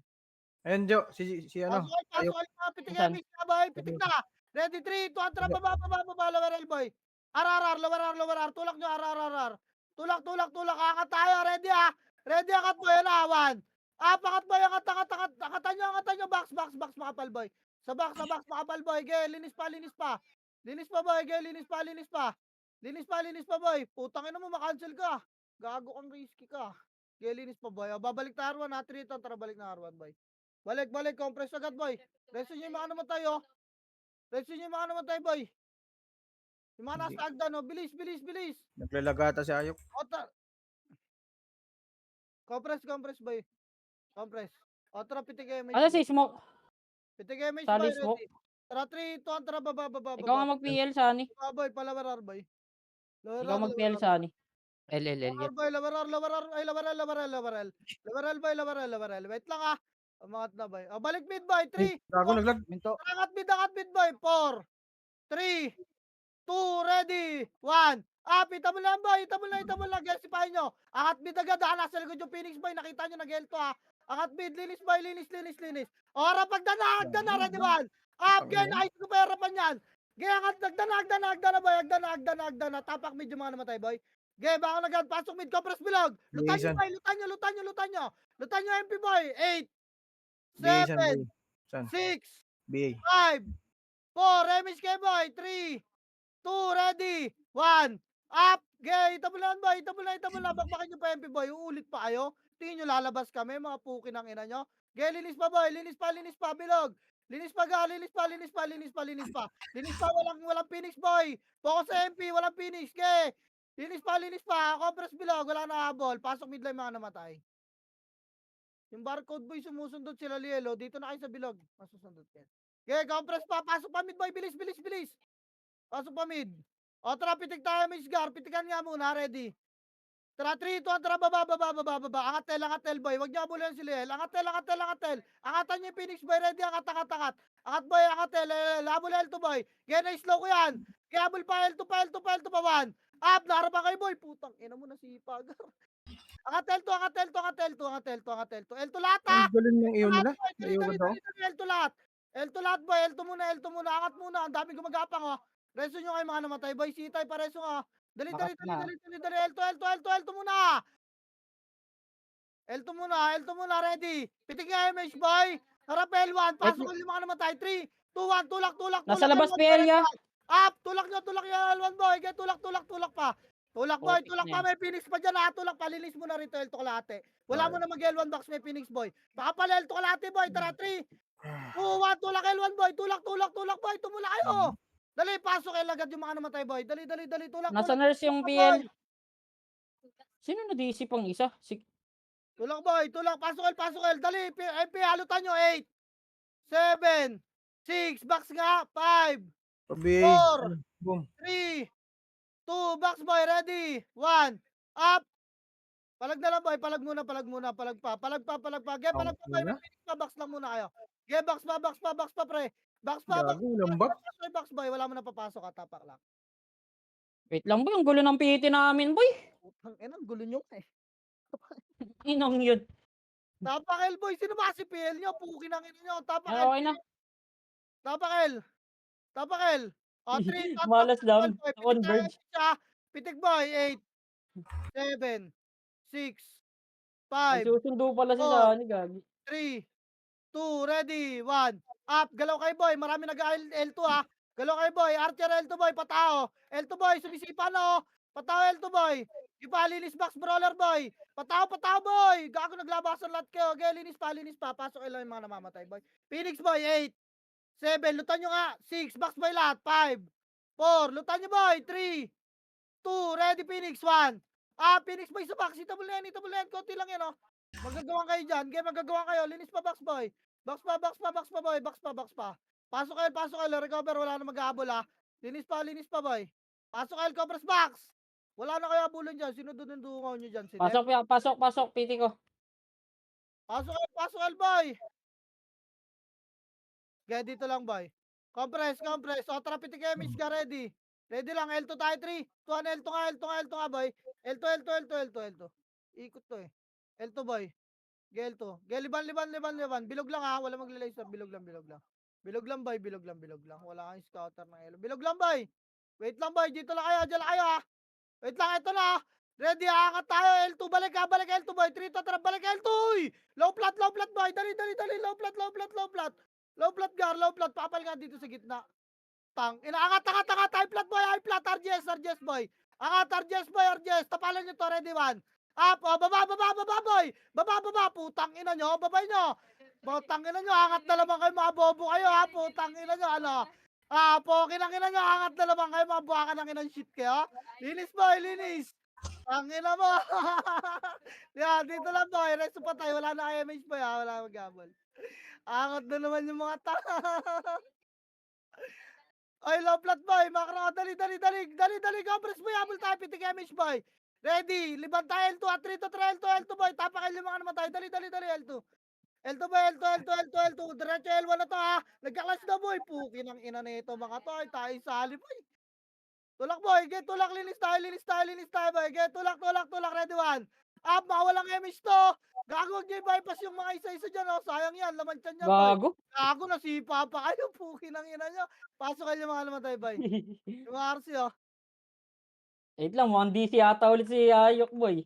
Speaker 2: Ayun, Jo. Si ano? Ayok.
Speaker 1: Pasok, pitik
Speaker 3: Saan?
Speaker 1: MX na boy, pitik na. Ready, 3, 2, atras, baba, lower L boy. Lower R, tulak nyo, RR. Tulak, angat tayo, ready ah. Ready, angat boy, alawan. Pakat boy, angatan nyo, box, makapal boy. Sa box, makapal boy, linis pa. Linis pa boy. Putang ina mo, makancel ka. Gago kang risky ka. Linis pa boy. Babalik na R1 ha, 3 to, tara balik na R1 boy. Balik, compress agad boy. Reso nyo yung mga namatay oh. Boy. Yung mga nasa agdan oh, bilis.
Speaker 2: Naglalagata si Ayok.
Speaker 1: Compress boy. Tara, pitik MH.
Speaker 3: Ano si Smoke?
Speaker 1: Pitik MH
Speaker 3: Sali
Speaker 1: boy,
Speaker 3: smoke?
Speaker 1: ready. Tara, 3, 2, tara, baba.
Speaker 3: Ikaw nga mag-PL, Sani.
Speaker 1: Boy, palawarar boy.
Speaker 3: Ikaw mag-PL, Sani.
Speaker 6: LL.
Speaker 1: Lawarar, lawaral. Wait lang ah. Umangat na boy. Balik mid boy, 3.
Speaker 2: Gago, naglag.
Speaker 4: Minto.
Speaker 1: Angat mid boy, 4, 3, 2, ready, 1. Itabol lang boy, itabol lang, gelsipay nyo. Angat mid agad ha, nasa likod yung Phoenix boy, nakita nyo nag-elto ha. Angat mid, linis boy, linis. Ora, pagdana, ready 1. Ayos ko pa harapan yan. Angat, nagdana boy, agdana. Tapak mid yung mga namatay boy. Baka nagad, pasok mid, compress bilog. Lutan nyo boy, lutan nyo. Lutan nyo MP boy, 8, 7,
Speaker 2: San?
Speaker 1: 6,
Speaker 2: BA.
Speaker 1: 5, 4, MSK boy, 3, 2, ready, 1. Up! Itabol na, bakbakin nyo pa MP boy, uulit pa kayo. Tingin nyo lalabas kami, mga puki ng ina nyo. Linis pa boy, linis pa, bilog. Linis pa, walang Phoenix boy. Focus sa MP, walang Phoenix, Linis pa, compress bilog, wala na habol. Pasok midline mga namatay. Yung barcode boy, sumusundot sila Lielo, dito na kayo sa bilog. Masusundot yan. Compress pa, pasok pa mid boy, bilis. Pasok pa mid. Tara, pitik tayo, Miss Gar. Pitikan nga muna, ready. Tara, 3, 2, tara, baba. Angat tel, boy. Huwag niyo abulan si Liel. Angat tel. Angatan niyo yung Phoenix, boy. Ready, angat. Angat, boy, angat tel. Labol L2, boy. Na-slow ko yan. Abol pa, L2 pa, 1. Up, naharapan kayo, boy. Putang, ina mo na sipag. Angat L2. L2 lahat, ha.
Speaker 2: Ang galing ng iyo nila.
Speaker 1: Dali,
Speaker 2: Naiwan daw.
Speaker 1: L2 lahat. L2 lahat, boy. L2 muna. Angat muna. Ang daming gumagapang, oh. Reso nyo kayo mga namatay, boy. Sitay pa reso nga. Dali. L2 muna. L2 muna, ready. Pitik nga MH, boy. Harap L1. Pasok yung mga namatay. 3, 2, 1. Tulak.
Speaker 3: Nasa labas
Speaker 1: L1,
Speaker 3: pa area.
Speaker 1: Up. Tulak yung L1, boy. Tulak pa. Tulak, boy.
Speaker 3: Okay,
Speaker 1: Tulak pa. May Phoenix pa dyan, ha. Tulak pa. Linis mo na rito, L2 kalate. Wala mo na mag-L1 box. May Phoenix, boy. Baka pala L2 kalate, boy. Tara, 3, 2, 1. Tulak L1, boy. Tulak, boy. Tumula kayo. Dali, pasok kayo agad yung mga namatay, boy. Dali, dali, dali. Tulak,
Speaker 3: Nasa
Speaker 1: tulak.
Speaker 3: nurse yung
Speaker 1: Tulak,
Speaker 3: PL.
Speaker 1: boy.
Speaker 3: Sino na-DC pang isa?
Speaker 1: Tulak, boy. Tulak. Pasok kayo, pasok kayo. Dali, MP, halutan nyo. 8, 7, 6, box nga. 5,
Speaker 2: Pabi.
Speaker 1: 4,
Speaker 2: Boom.
Speaker 1: 3, 2, box, boy. Ready. 1, up. Palag na lang, boy. Palag muna, palag muna. Palag pa. Palag pa, palag pa. Ge, palag pa, boy.
Speaker 2: Ang
Speaker 1: May Phoenix pa. Box lang muna kayo. Ge, box pa, box pa, box pa, pre. Box pa, box
Speaker 2: Gago,
Speaker 1: pa.
Speaker 2: lambak.
Speaker 1: Box, boy. Wala mo na papasok, ha. Tapak lang.
Speaker 3: Wait lang boy, ang gulo ng PT namin boy.
Speaker 1: Putang ina, ang gulo nyo eh.
Speaker 3: Inong yun.
Speaker 1: Tapakel, boy. Sino ba si PL nyo? Pukin ang ina nyo.
Speaker 3: Ay,
Speaker 1: Tapakel.
Speaker 3: okay na.
Speaker 1: Tapakel. Tapakel. O, 3,
Speaker 3: Malas lang.
Speaker 1: boy. Pitik tayo
Speaker 3: Converge.
Speaker 1: siya. Pitik, boy. 8, 7, 6,
Speaker 3: May
Speaker 1: 5,
Speaker 3: susundo pala si
Speaker 1: 4,
Speaker 3: Sunny, gagi.
Speaker 1: 3, 2, ready, 1. Up, galaw kayo, boy. Marami nag-L2, ha. Galaw kayo, boy. Archer L2, boy. Patao. L2, boy. Sumisipa na, oh. Patao, L2, boy. Ipa, linis box, brawler, boy. Patao, patao, boy. Gago, naglabasan lahat kayo. Okay, linis pa, linis pa. Pasok kayo lang yung mga namamatay, boy. Phoenix, boy. 8, 7. Lutan nyo nga. 6, box, boy, lahat. 5, 4. Lutan nyo, boy. 3, 2, ready, Phoenix, 1. Ah, Phoenix, boy, sa box. Itable na yan, itable na yan. Konti lang yan, oh. Magagawa kayo dyan. Okay, magagawa kayo. Linis pa, box, boy. Box pa, box pa, box pa, boy. Box pa, box pa. Pasok kayo. Recover, wala na mag-aabol, ha. Linis pa, boy. Pasok kayo, covers box. Wala na kayo abulon dyan. Sino doon dungaw nyo dyan? Si Dep?
Speaker 3: Pasok, pasok, pasok, PT ko.
Speaker 1: Pasok kayo, boy. Okay, dito lang, boy. Compress. O, trapiti kayo, miss ka, ready. Ready lang, L2 tayo, 3. 2, L2 nga, boy. L2. Ikot to, eh. L2, boy. L2. Liban. Bilog lang, ha. Wala magla-laser. Bilog lang. Bilog lang, boy. Bilog lang. Wala kang scouter ng elo. Bilog lang, boy. Wait lang, boy. Dito lang kayo. Diyan lang kayo, ha. Wait lang, ito na. Ready, aangat tayo. L2, balik L2, boy. 3 to trap, balik L2. Uy! Low plat, boy. Dali. Low plat. Low plat. Papal nga dito sa gitna. Inaangat. High plat, boy. RGS, boy. Angat, RGS. Tapalan nyo to. Ready, 1. Up, oh, baba, boy. Baba. Putang ina nyo. Babay nyo. Putang ina nyo. Angat na naman kayo, mga bobo kayo, ha. Putang ina nyo, ano. Ah, pokin ang ina nyo. Angat na naman kayo, mga buwakan ng inang shit kayo. Linis, boy. Linis. Ang ina mo. Yan, dito lang, boy. Resto pa tayo. Wala na MH, boy, ha. Wala mag-gabol. Angat na naman yung mga tanga. Ay, low plat, boy. Makro, dali. Compress, boy. Habol tayo. Pitik MH, boy. Ready. Liban tayo L2. At 3 to 3 L2, boy. Tapakin yung mga namatay. Dali. L2. L2, boy. L2. Diretso L1 na to, ha. Nagka-clash na, boy. Pukin ang ina nito, mga to. Ay, tayo sali, boy. Tulak, boy. Get tulak. Linis tayo, boy. Get tulak. Ready, 1. Up, makawalang MH to. Gago, bypass yung mga isa-isa dyan, oh. Sayang yan. Laman dyan yan, boy.
Speaker 3: Gago.
Speaker 1: Gago, nasipa pa kayo. Pukin ang ina nyo. Pasok kayo yung mga namatay, boy. Yung mga RC, oh.
Speaker 3: Wait lang, mukhang DC ata ulit si Ayok boy.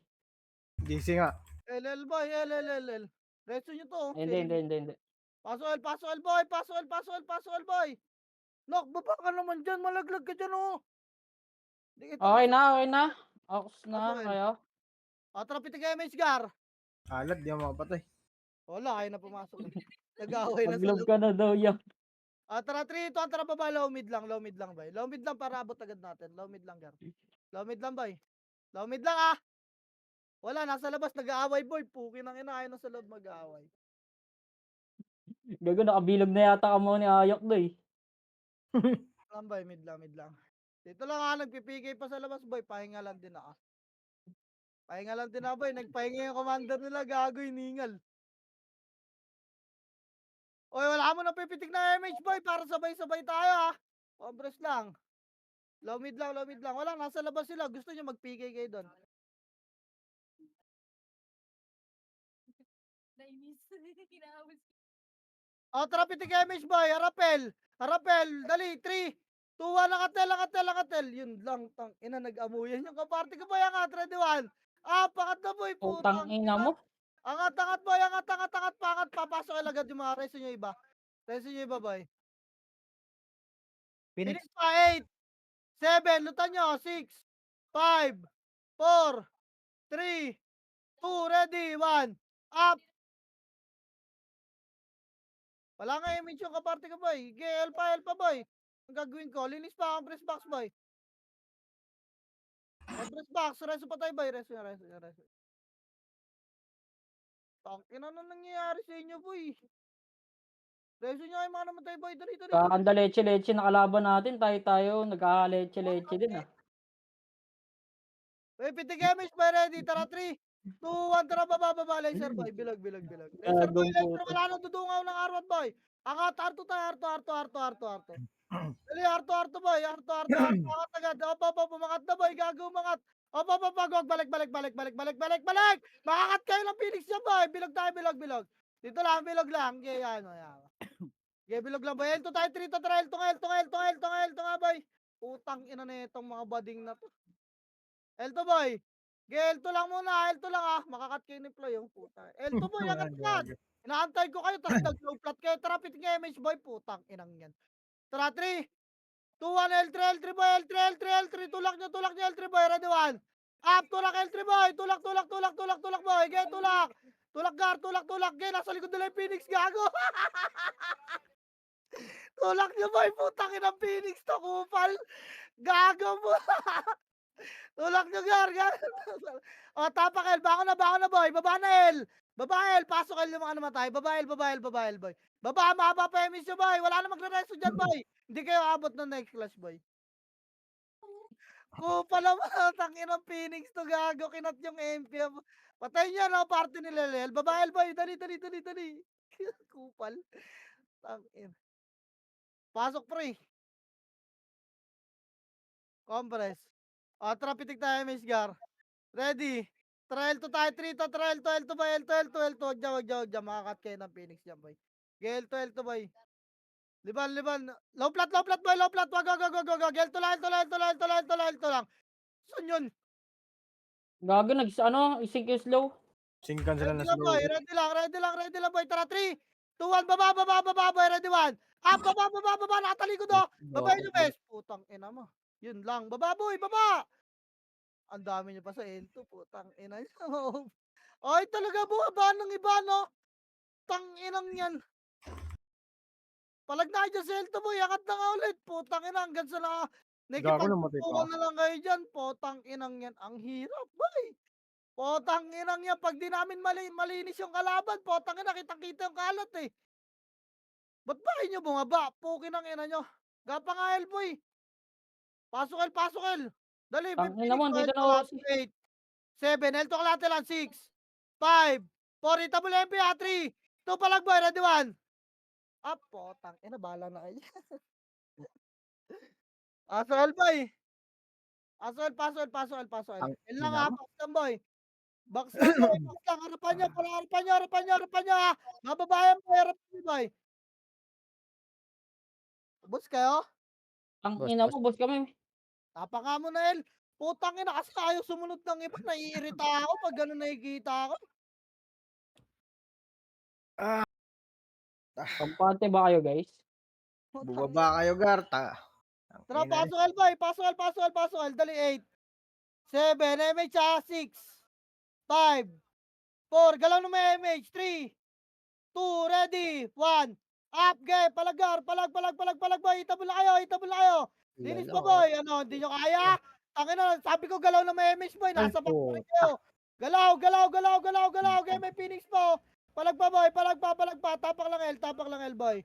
Speaker 2: DC nga.
Speaker 1: LL, boy. LL. Resto nyo to, oh.
Speaker 3: Hindi.
Speaker 1: Pasok L, boy. Nok, baba ka naman dyan. Malaglag ka dyan, oh. Di kita
Speaker 3: Okay na. Ox na
Speaker 1: Pasok,
Speaker 3: kayo.
Speaker 1: Trapiti kayo, Miss Gar.
Speaker 2: Alat, di ako makapatay.
Speaker 1: Wala, kayo na pumasok. Nag-away na sa
Speaker 3: Mag-love
Speaker 1: loob.
Speaker 3: ka na daw yan.
Speaker 1: Tara, 3, 2, tara baba. Low mid lang, boy. Low mid lang para abot agad natin. Low mid lang, Gar. Low mid lang, boy. Low mid lang, ah. Wala, nasa labas. Nag-aaway, boy. Pukin ang ina. Ayaw na sa loob mag-aaway.
Speaker 3: Gago, nakabilog na yata ka mo ni Ayok doy.
Speaker 1: Lang, boy. Mid lang. Dito lang, ha. Nagpipigay pa sa labas, boy. Pahinga lang din, ah. Boy. Nagpahinga yung commander nila. Gago, hiningal. Oy, wala mo na pipitik na MH, boy. Para sabay-sabay tayo, ha. Compress lang. Low mid lang. Wala, nasa labas sila. Gusto nyo mag-PK kayo doon. O, tara, pitik MH, boy. Harapel. Dali, 3, 2, 1. Angatel. Yun lang, tang ina, nag-amuyan yung kaparty ko, boy. Angat, ready, 1. Pakat na, boy.
Speaker 3: Putang
Speaker 1: Putang
Speaker 3: ina
Speaker 1: ina.
Speaker 3: mo.
Speaker 1: Angat, boy. Angat. Papasok kayo agad yung mga reso nyo iba. Boy.
Speaker 4: Phoenix.
Speaker 1: Phoenix pa, 8, 7. Lutan nyo, 6, 5, 4, 3, 2, ready, 1. Up. Wala nga image yung kaparte ko, boy. Elpa, boy. Ang gagawin ko, linis pa ang press box, boy. Press box, reso pa tayo, boy. Reso. Tangina na nangyayari sa inyo, boy. Reso nyo kayo mga naman tayo, boy. Dali.
Speaker 3: Kakanda leche-leche na kalaban natin. Tayo. Nagkaka-leche-leche din ah.
Speaker 1: Uy, pitik damage, boy. Ready? Tara, 3, 2, 1. Tara, baba. Laser, boy. Bilag. Laser, boy.
Speaker 3: Gagong
Speaker 1: Laser.
Speaker 3: puto.
Speaker 1: Wala nang dudungaw ng arwat, boy. Angat, arto tayo. Arto. Dali, arto, boy. Arto. Angat agad. Opo. Umangat na, boy. Gago, umangat. Opo. Wag. Balik. Makakat kayo ng Phoenix niya, boy. Bilog tayo, bilog. Dito lang, bilog lang. Okay, yan. Okay, bilog lang, boy. Elto tayo, 3 to. Tara, elto nga, boy. Utang ina na itong mga bading na to. Elto, boy. Elto lang muna. Elto lang, ah. Makakat kayo ni Ploy, yung puta. Elto, boy. Angat. Inaantay ko kayo, tapos nag-low flat kayo. Tara, pitik damage, boy. Putang inang yan. Tara, 3, 2, 1, L3, boy. L3. Tulak nyo, L3, boy. Ready, 1. Up, tulak, L3, boy. Tulak, boy. Gaya, tulak. Tulak, Gar. Gaya, nasa likod nila yung Phoenix, gago. Tulak nyo, boy. Putang inang Phoenix to, kupal. Gago mo. Tulak nyo, Gar. O, tapak, L. Bako na, boy. Baba na, L. Pasok, L yung mga namatay. Baba, L, boy. Baba, mahaba pa yung mission, boy. Wala na magre-resto dyan, boy. Hindi kayo abot ng next class, boy. Kupal naman. Tanginang Phoenix to, gago. Kinat yung MP. Patay niya, no? Party ni Lelel. Baba, L, boy. Dali. Kupal. Tangin. Pasok, pre. Compress. O, tara, pitik tayo, Miss Gar. Ready? Trail to tayo, 3 to, trail to, L to, boy, L to. Wag dyan. Makakat kayo ng Phoenix dyan, boy. L to, boy. Liban. Low flat, boy, low flat. Wag. L to lang. Saan yun?
Speaker 3: Gago, isink yung slow.
Speaker 2: Singkan sila na
Speaker 1: Ready lang, boy. Ready lang, boy. Tara, 3, 2, 1. Baba, boy. Ready, 1. Up, baba. Nakatalikod, oh. Baba nyo, bes. Putang ina mo. Yun lang. Baba, boy. Baba. Ang dami nyo pa sa L2. Putang ina nyo. Ay, talaga bumaba ng iba, no? Tang inang yan. Palag na kayo dyan sa L2, boy. Angat na nga ulit. Putang ina. Hanggang sa na.
Speaker 2: Gago, namatay pa.
Speaker 1: Nakipagpupukan na lang kayo dyan. Putang inang yan. Ang hirap, boy. Putang inang yan. Pag di namin malinis yung kalaban, putang ina. Kitang-kita yung kalat, eh. Ba't ba kayo nyo bumaba? Pukin ang ina nyo. Gapa nga, L, boy. Pasok, L. Dali,
Speaker 3: Tangina mo, dito na ako.
Speaker 1: 8, 7, L to kalate lang, 6, 5, 4, itabol MP, 3, 2 palag, boy, ready, 1. Up, potang, bahala na kayo. Aso L, boy. Paso L. L lang, ha, box lang, boy. Box lang, harapan nyo, ha. Mababayan, boy, harapan nyo, boy. Bus kayo?
Speaker 3: Tangina mo, boss kami.
Speaker 1: Tapa nga mo na, L. Putang ina, kasi ayaw sumunod ng iba. Naiirita ako pag gano'n nakikita ako.
Speaker 3: Kampante ba kayo, guys?
Speaker 2: Bubaba kayo, Garta.
Speaker 1: Tara, pasok L, boy. Pasok L. Dali, 8, 7, MH, 6, 5, 4, galaw na may MH, 3, 2, ready, 1. Up, game, palag, boy. Itabol na kayo. Linis pa, boy. Ano, hindi nyo kaya? Tangina, sabi ko galaw na may MH, boy. Nasa back pa rin kayo. Galaw. Game, may Phoenix po. Palag pa, boy. Tapak lang L, boy.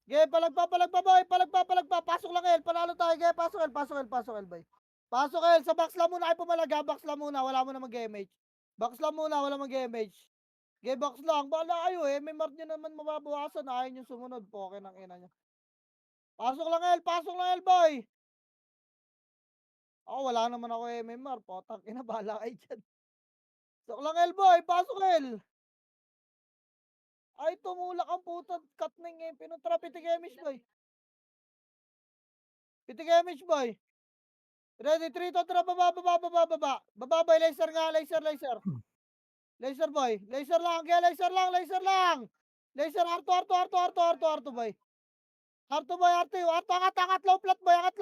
Speaker 1: Game, palag pa, boy. Pasok lang L. Panalo tayo, game. Pasok L, boy. Pasok L. Sa box lang muna kayo pumalaga. Wala mo na mag-MH. Box lang muna, wala mag-MH. Game box lang. Bahala kayo, eh. May mark nyo naman mababawasan. Ayaw nyo sumunod. Poke ng ina nyo. Pasok lang L, boy. Ako, wala naman ako MMR. Potang ina, bahala kayo dyan. Pasok lang L, boy. Pasok L. Ay, tumulak ang puto. Cut na yung MP. Tara, pitik MH, boy. Ready, 3 to, tara, baba. Baba, boy. Laser nga, laser. Laser, boy. Laser lang. Laser, Arto, boy. Arto, angat, low flat, boy. Angat,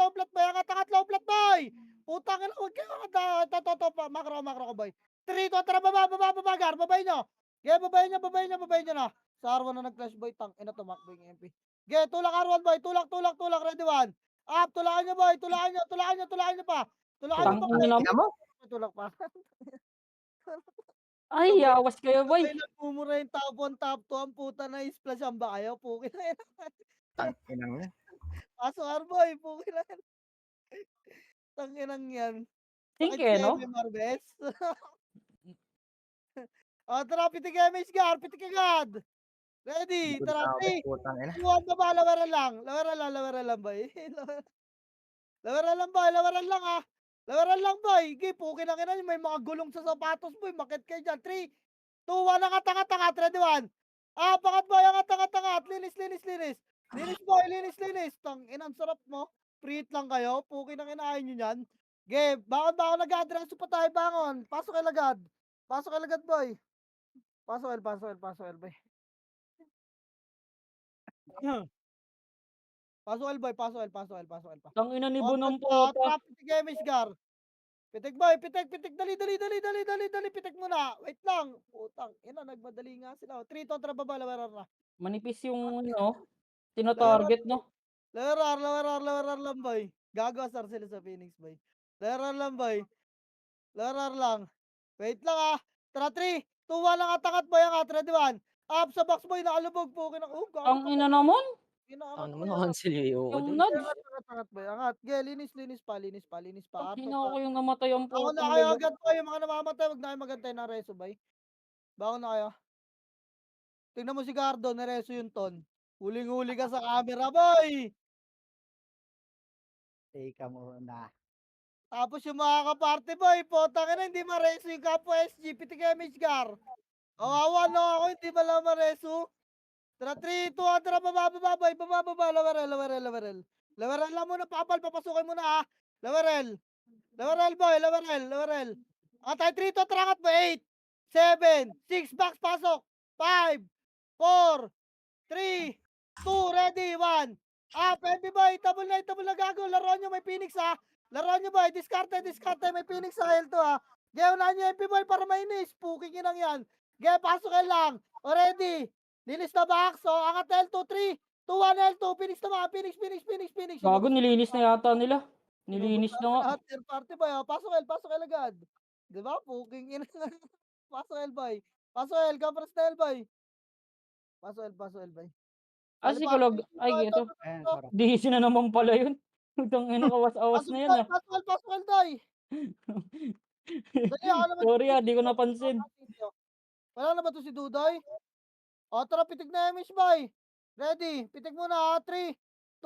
Speaker 1: boy. Putang ina, huwag kayo angat. Toto, makro ko, boy. 3 to, tara, baba, Gar. Babay nyo. Ge, babay nyo na. Sa R1 na nag-flash, boy. Tang ina, tumakbo yung MP. Ge, tulak R1, boy. Tulak. Ready, 1. Up, tulaan nyo boy, tulaan nyo pa. Tulaan nyo pa
Speaker 3: Tangina
Speaker 1: boy.
Speaker 3: naman.
Speaker 2: Tingnan mo.
Speaker 1: Tulak pa.
Speaker 3: Ay, yawas kayo, boy.
Speaker 1: Sabay nagmumura yung top 1, top 2, ang puta na splashan ba kayo? Puki na yan.
Speaker 2: Tanginang yan.
Speaker 1: Pasok Arboy, puki na yan. Tanginang yan. Sakit
Speaker 3: Tingke,
Speaker 1: si
Speaker 3: no?
Speaker 1: MM Marbes. O, tara, pitik MH Gar, pitik agad. Ready,
Speaker 2: Good
Speaker 1: tara,
Speaker 2: na ako,
Speaker 1: 3,
Speaker 2: putang ina.
Speaker 1: 2, 1, baba, lawaran lang. Lawaran lang, boy. Lawaran lang, ah. Lawaran lang, boy. Gi, puki na kina, may mga gulong sa sapatos, boy. Makit kayo dyan. 3, 2, 1, angat, ready, 1. Ah, pangat, boy, angat. Linis. Linis. Inang sarap mo. Preheat lang kayo. Puki na kinain nyo yan. Ge, bangon nag-address pa tayo, bangon. Pasok kayo lagad, boy. Pasok L, boy. Pasok L, boy. Pasok L pa.
Speaker 3: Tangina ni
Speaker 1: O,
Speaker 3: Bunong
Speaker 1: o,
Speaker 3: puta.
Speaker 1: traffic Games Gar. Pitik, boy. Pitik. Dali. Pitik muna. Wait lang. Putang. Ina, nagmadali nga sila. 3, kontra baba. Lawarar na.
Speaker 3: Manipis yung, tino-target, no?
Speaker 1: Lawarar lang, boy. Gago asar sila sa Phoenix, boy. Lawarar lang. Wait lang, ah. Tara, 3, 2, 1, angat, boy. Angat. Ready, 1. Up sa box, boy. Nakalubog. Pukin ang, gago ka.
Speaker 3: Tangina naman.
Speaker 1: Inaangat,
Speaker 6: Ano
Speaker 1: boy.
Speaker 6: naman cancel yung ko
Speaker 3: Yung
Speaker 6: dun.
Speaker 3: nuts.
Speaker 1: Angat, boy. Angat. Ge, linis pa. Arto
Speaker 3: Tangina
Speaker 1: pa.
Speaker 3: ko yung namatay ang
Speaker 1: Bangon na
Speaker 3: putang
Speaker 1: kayo
Speaker 3: libo.
Speaker 1: agad po, yung mga namamatay, wag na kayo magantay ng reso, bay. Bangon na kayo. Tingnan mo si Gardo, nareso yung ton. Huling-huli ka sa camera, boy!
Speaker 4: Teka muna.
Speaker 1: Tapos yung mga kaparty, boy, potang ina, hindi mareso yung kapwa SG, pitik MH Gar. Kawawa no ako, hindi pala mareso. Tara, 3, 2, 1, tara, baba, boy, baba, lawarel. Lawarel lang muna, papasukin mo na, ah. Lawarel, boy, lawarel. Tayo 3, 2, tara, angat mo, 8, 7, 6, box, pasok, 5, 4, 3, 2, ready, 1. Pwede boy, itabol na gago. Laruan nyo, may Phoenix ha. Laruan nyo boy, diskarte, may Phoenix sa L2 ha. Unahan nyo MP boy para mainis. Puking inang yan. Pasok yan lang. O ready. Linis na box. So, angat L2, 3, 2, 1, L2. Phoenix na mga, Phoenix.
Speaker 3: Gago, nilinis na yata nila. Nilinis na nga.
Speaker 1: Lahat, third party boy. Pasok L agad. Diba? Puking inang. Pasok L boy. Kapras na L boy. Pasok L boy.
Speaker 3: Ah, si Kulog. Ay, ito.
Speaker 4: Ayan, sarap.
Speaker 3: DC na naman pala yun. Tangina, kawas-awas na yan, ah.
Speaker 1: Pasok L. Dali, ako naman.
Speaker 3: Sorry, di ko napansin.
Speaker 1: Wala na ba to si Dudoy? O, tara, pitik na MH boy. Ready? Pitik muna, 3,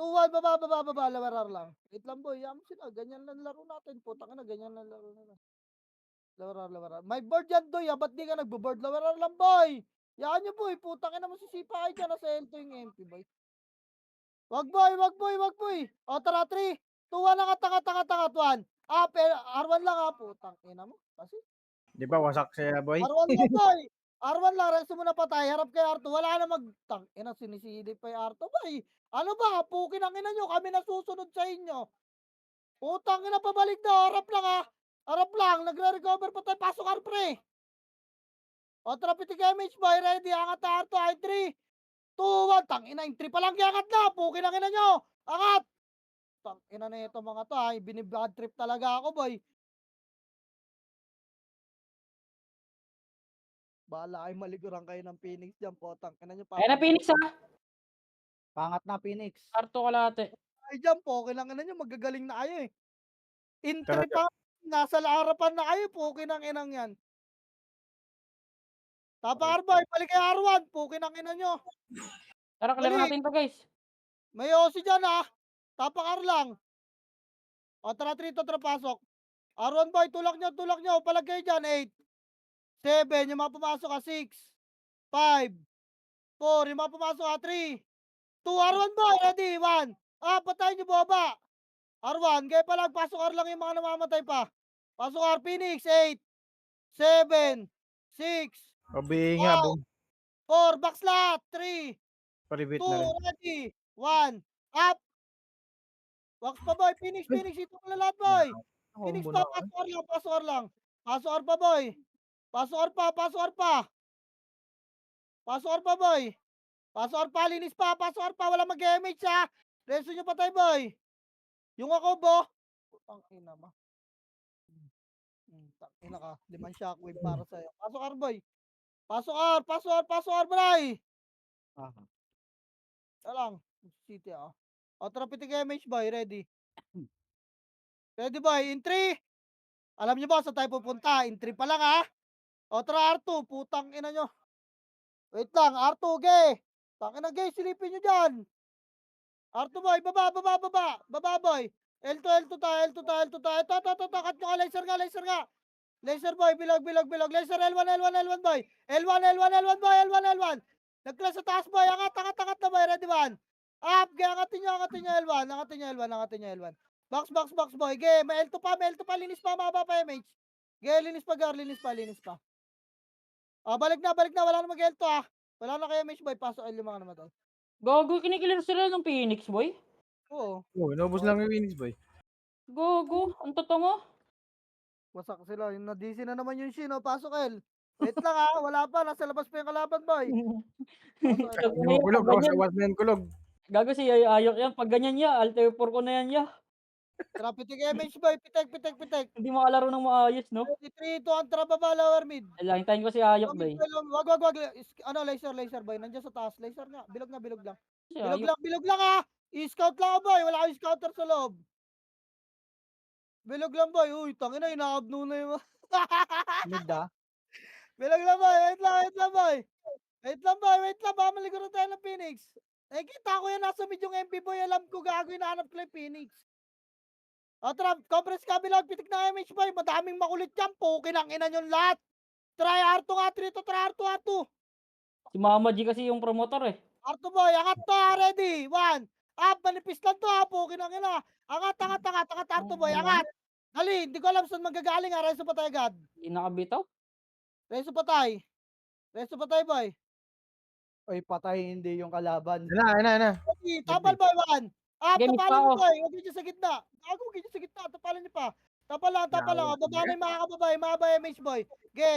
Speaker 1: 2, 1, baba, lawarar lang. Wait lang boy, yaman sila. Ganyan lang laro natin. Putang na, ganyan lang laro nila. Lawarar. May board yan, Doy. Ba't di ka nagbo-board? Lawarar lang, boy. Yan nyo, boy. Putang na, masisipa kayo dyan. Nasa L2 yung MP, boy. Wag, boy. O, tara, 3, 2, 1, angat, 1. R1 lang, putang ina mo. Kasi,
Speaker 2: Di ba wasak siya, boy?
Speaker 1: R1 lang, boy. R1 lang, resto mo na patay. Harap kay R2. Wala na tang ina, sinisilip pa yung R2, boy. Ano ba? Pukin ang ina nyo. Kami nasusunod sa inyo. Putang ina, pabalik na. Harap lang. Nagre-recover pa tayo. Pasok R, pre. O, tara, pitik MH, boy. Ready? Angat na R2. 3, 2, 1. Tang ina, yung 3 pa lang angat na. Pukin ang ina nyo. Angat. Tang ina na ito mga to, ha. Binibad trip talaga ako, boy. Bahala kayo, maliguran kayo ng Phoenix dyan, potang ina nyo.
Speaker 3: Ayun na, Phoenix, ah.
Speaker 4: Pangat na, Phoenix.
Speaker 3: Arto kalate.
Speaker 1: Ay dyan, pokin ang ina nyo. Magagaling na kayo, eh. Entry
Speaker 2: Talaga.
Speaker 1: pa. Nasa harapan na kayo. Pukin ang inang yan. Tapa R-boy, balik kay R1. Pukin ang ina nyo.
Speaker 3: Tara, clear
Speaker 1: Balik.
Speaker 3: natin to, guys.
Speaker 1: May OC dyan, ha. Tapak R lang. O, tara, 3, tara, pasok. R1 boy, tulak nyo. Palag kayo dyan, 8, 7, yung mga pumasok ka, 6, 5, 4, yung mga pumasok ka, 3, 2, R1 boy, ready, 1. Patayin nyo boba. R1, kaya palag, pasok R lang yung mga namamatay pa. Pasok R, Phoenix, 8, 7, 6,
Speaker 2: Pabi nga, boom.
Speaker 1: 4, box lahat, 3,
Speaker 2: Paribit
Speaker 1: 2,
Speaker 2: na rin.
Speaker 1: ready, 1, up. Wax pa boy, Phoenix, ito mo na lahat boy. Phoenix pa, pasok R lang. Pasok R pa boy. Pasok R pa. Pasok R pa boy. Pasok R pa, linis pa, pasok R pa, wala mag-MH ha. Reso nyo pa tayo boy. Yung ako bo. Putang ina mo. Tangina ka. 5 shockwave para sa'yo. Pasok Arboy. Pasok R, pasok R, pasok R, bray.
Speaker 4: Ah,
Speaker 1: Lang. City ah. O, tara pitik MH boy. Ready? Ready boy. In 3. Alam niyo ba saan tayo pupunta? In 3 pa lang ha. O, tara R2. Putang ina nyo. Wait lang. R2, ge. Tangina ge. Silipin nyo dyan. R2 boy. Baba, baba, baba. Baba boy. L2, L2 tayo, L2 tayo, L2 tayo. Ito. Cut nyo ka. Laser nga, laser nga. Laser boy. Bilog, bilog, bilog. Laser L1, L1, L1 boy. L1, L1, L1 boy. L1, L1. Nagklas sa taas boy. Angat, angat, angat na boy. Ready man. Up. Ge, angatin nyo L1. Angatin nyo L1, angatin nyo L1. Box, box, box boy. Ge, may L2 pa, may L2 pa. Linis pa, mababa pa MH. Ge, linis pa, gar. Linis pa, linis pa. Balik na, balik na. Wala na mag-L2 ah. Wala na kayo MH boy. Pasok L5 ka naman to.
Speaker 3: Gago, kinikilir sila ng Phoenix, boy.
Speaker 1: Oo.
Speaker 2: Oh, inubos lang yung Winnings boy.
Speaker 3: Gago, ang totoo.
Speaker 1: Wasak sila. Yung na-DC na naman yung Shin. Oh. Pasok L. Wait lang ah. Wala pa. Nasa labas pa yung kalaban boy. Pasok L.
Speaker 3: Tangina yan,
Speaker 2: Kulog,
Speaker 3: pag
Speaker 2: ako sa
Speaker 3: ganyan.
Speaker 2: was na yan kulog.
Speaker 3: Gago si Ayok yan. Pag ganyan niya, alter 4 ko na yan ya.
Speaker 1: Tara, pitik MH boy. Pitek, pitek, pitek.
Speaker 3: Hindi makalaro ng maayos, no?
Speaker 1: 3, 2, ang tara baba, lower mid.
Speaker 3: Ala, hintayin ko si Ayok,
Speaker 1: Mid
Speaker 3: boy.
Speaker 1: boy, wag, wag, wag. Ano, laser, laser boy. Nandiyan sa taas. Laser nga. Bilog na, bilog lang.
Speaker 3: Si
Speaker 1: Bilog
Speaker 3: Ayok.
Speaker 1: lang, bilog lang ah. I-scout lang ako boy. Wala akong scouter sa loob. Bilog lang boy. Uy, tangina, inaabno na yung...
Speaker 4: mid ah.
Speaker 1: Bilog lang boy. Wait lang, wait lang boy. Wait lang boy, wait lang. Baka maliguran tayo ng Phoenix. Eh, kita ko yan. Nasa mid yung MP boy. Alam ko gago. Hinahanap ko lang yung Phoenix. O, tara. Compress kabilang. Pitik na MH boy. Madaming makulit yan. Pukin ang ina nyo lahat. Try R2 nga. 3 to try R2, R2.
Speaker 3: Si Mama G kasi yung promotor eh.
Speaker 1: R2 boy. Angat to ha. Ready. 1. Up. Manipis lang to ha. Pukin ang ina. Angat, angat, angat. Angat R2 boy. Angat. Dali. Hindi ko alam saan magagaling ha. Reso patay agad.
Speaker 3: Hindi nakabitaw.
Speaker 1: Reso patay. Reso patay boy.
Speaker 4: Oy, patay hindi yung kalaban.
Speaker 2: Ayun na.
Speaker 1: Ready. Tapal boy. 1. Up.
Speaker 3: Game is
Speaker 1: Tapalin
Speaker 3: pa
Speaker 1: niyo
Speaker 3: ako.
Speaker 1: boy. Huwag niyo sa gitna. Gago. Huwag niyo sa gitna. Tapalin niyo pa. Tapal lang. Tapal lang.
Speaker 2: Yawa.
Speaker 1: Baba na yung mga kababay. Mga ba MH boy. Okay.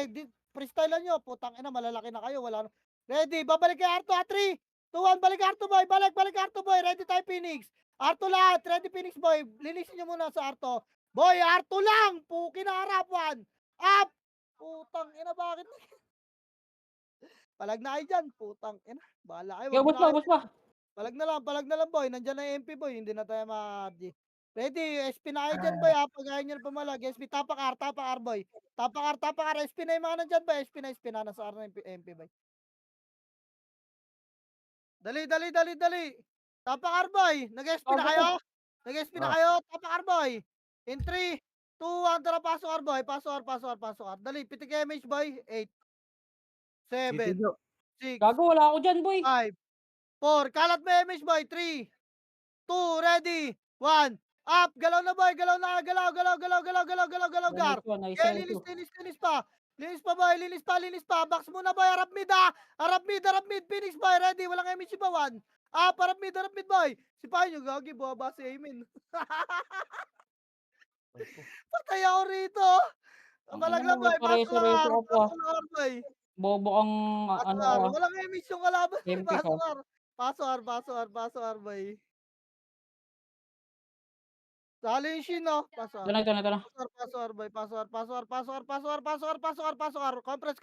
Speaker 1: Freestyle lang nyo. Putang ina. Malalaki na kayo. Wala na. Ready. Babalik kay R2 ha. 3, 2, 1. Balik R2 boy. Balik. Balik R2 boy. Ready tayo Phoenix. R2 lahat. Ready Phoenix boy. Linisin nyo muna sa R2. Boy. R2 lang. Puki na harap. 1. Up. Putang ina. Bakit? Palag na kayo dyan. Putang ina. Bahala kayo.
Speaker 3: Kaya
Speaker 1: Wag
Speaker 3: bus
Speaker 1: na
Speaker 3: pa,
Speaker 1: kayo.
Speaker 3: bus pa.
Speaker 1: Palag na lang boy. Nandiyan na yung MP boy. Hindi na tayo ma-RG. Ready. SP na kayo dyan boy ha. Pag ayaw nyo na pumalag. SP. Tapak R boy. Tapak R. SP na yung mga nandyan boy. SP na. Nasa R na yung MP boy. Dali. Tapak R boy. Nag-SP na
Speaker 3: Oh,
Speaker 1: kayo? Nag-SP na
Speaker 2: Ah.
Speaker 1: kayo? Tapak R boy. In 3, 2, 1. Tara pasok R boy. Pasok R. Dali. Pitik MH boy. 8, 7, 6,
Speaker 3: gago, wala ako dyan, boy.
Speaker 1: 5, 4. Kalat mo MH boy. 3, 2, ready. 1. Up. Galaw na boy. Galaw na. Galaw. Gar.
Speaker 3: Nice
Speaker 1: Okay,
Speaker 3: one,
Speaker 1: linis
Speaker 3: nice
Speaker 1: pa. Linis pa boy. Linis pa. Box muna boy. Harap mid ha. Harap mid. Phoenix boy. Ready. Walang MH pa 1. Up. Harap mid boy. Sipahin nyo. Gagi. Buwaba si Amin. Patay ako rito.
Speaker 3: Ang
Speaker 1: Palag
Speaker 3: ina
Speaker 1: lang
Speaker 3: mo,
Speaker 1: boy. Pasok
Speaker 3: pareso-reso
Speaker 1: lang R.
Speaker 3: ka pa.
Speaker 1: Pasok lang R boy.
Speaker 3: Bobo kang,
Speaker 1: Pasok
Speaker 3: ano
Speaker 1: R.
Speaker 3: ka,
Speaker 1: Walang MH yung kalaban.
Speaker 3: MP ka.
Speaker 1: Pasok R. Pasok R boy. Sali yung Shin, no? Pasok R.
Speaker 3: Ito na.
Speaker 1: Pasok R boy. Pasok R. Compress.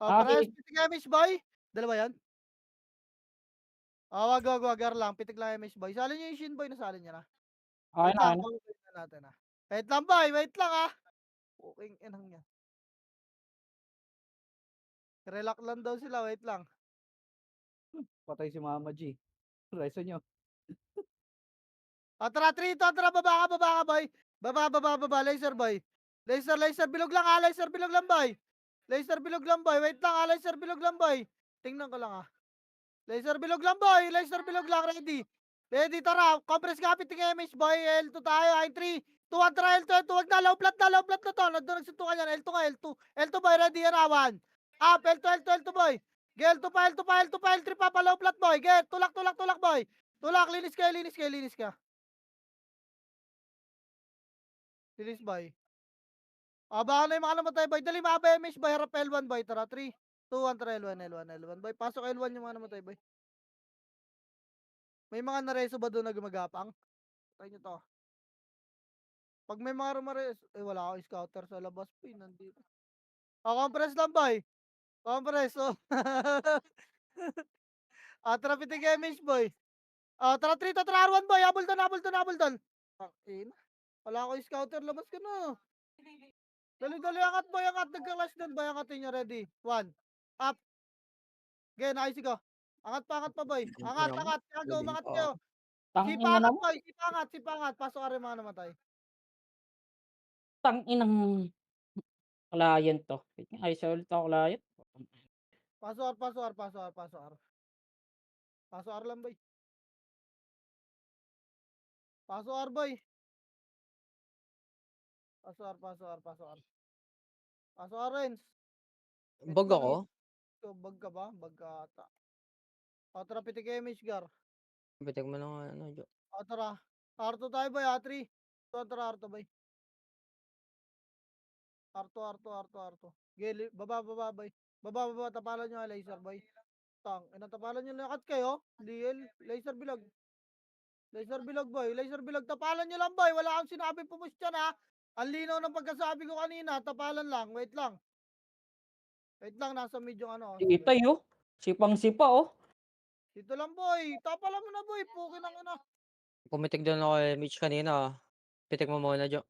Speaker 3: Sige.
Speaker 1: Pitik MH boy. Dalawa yan? Wag. Lang. Pitik lang MH boy. Salin niyo yung Shin boy. Nasalin niya na.
Speaker 3: Okay
Speaker 1: Wait
Speaker 3: na,
Speaker 1: lang. Kukunin na natin ha. Wait lang boy. Wait lang ha. Puking inang niya. Relax lang daw sila. Wait lang.
Speaker 4: Patay si Mama G. Reso nyo.
Speaker 1: Tara, 3 to. Tara, baba ka boy. Baba. Laser boy. Laser. Bilog lang ha. Laser bilog lang boy. Wait lang ha. Laser bilog lang boy. Tingnan ko lang ha. Laser bilog lang boy. Ready, tara. Compress kapit ng MH boy. L2 tayo. 3, 2, 1. Tara, L2. Wag na. Low plat na to. Nandun nagsuntukan yan. L2 nga. L2 boy. Ready yan ha. 1. Up. L2 boy. L2 pa. L3 pa. Low plat boy. Tulak boy. Tulak. Linis ka. Linis boy. Baka na yung mga namatay boy. Dali mga MH boy. Harap L1 boy. Tara, 3, 2, 1. Tara, L1 boy. Pasok L1 yung mga namatay boy. May mga nareso ba doon na gumagapang? Patay nyo to. Pag may mga rumares, wala akong scouter sa labas po, nandito. Compress lang, boy. Compress, oh. Tara, pitik image, boy. Tara, 3 to, tara, R1, boy. Habol doon, habol doon, habol doon. Wala akong scouter, labas ka na. Dali-dali, angat, boy, angat. Nagka-clash doon, boy. Angatin nyo, ready. 1. Up. Okay, nice ko. Angat pa, boy. Angat. Kago, umangat kayo.
Speaker 3: Tangina naman.
Speaker 1: Boy. Sipangat. Pasok ka rin mga namatay.
Speaker 3: Tanginang client to. Ay, siya ulit ako client.
Speaker 1: Pasok lang, boy. Pasok, boy. Pasok, Renz.
Speaker 6: Bag ako?
Speaker 1: Bag ka ba? Bag ka ata. Tara, pitik image, gar.
Speaker 6: Bitik mo ng ano, Jo.
Speaker 1: Tara. R2 tayo, boy. 3. Tara, R2, boy. R2. Gili, baba, boy. Baba. Tapalan nyo, laser, boy. Tapalan nyo, lakat kayo. Laser bilog. Boy. Laser bilog. Tapalan nyo lang, boy. Wala akong sinabi pumus dyan, ha. Ang linaw ng pagkasabi ko kanina. Tapalan lang. Wait lang. Nasa mid yung ano.
Speaker 3: Itay, oh. Sipang-sipa, oh.
Speaker 1: Dito lang, boy. Tapalan mo na, boy. Pukin ang ina.
Speaker 6: Pumitik doon ako kay Mitch kanina. Pitik mo muna, Jo.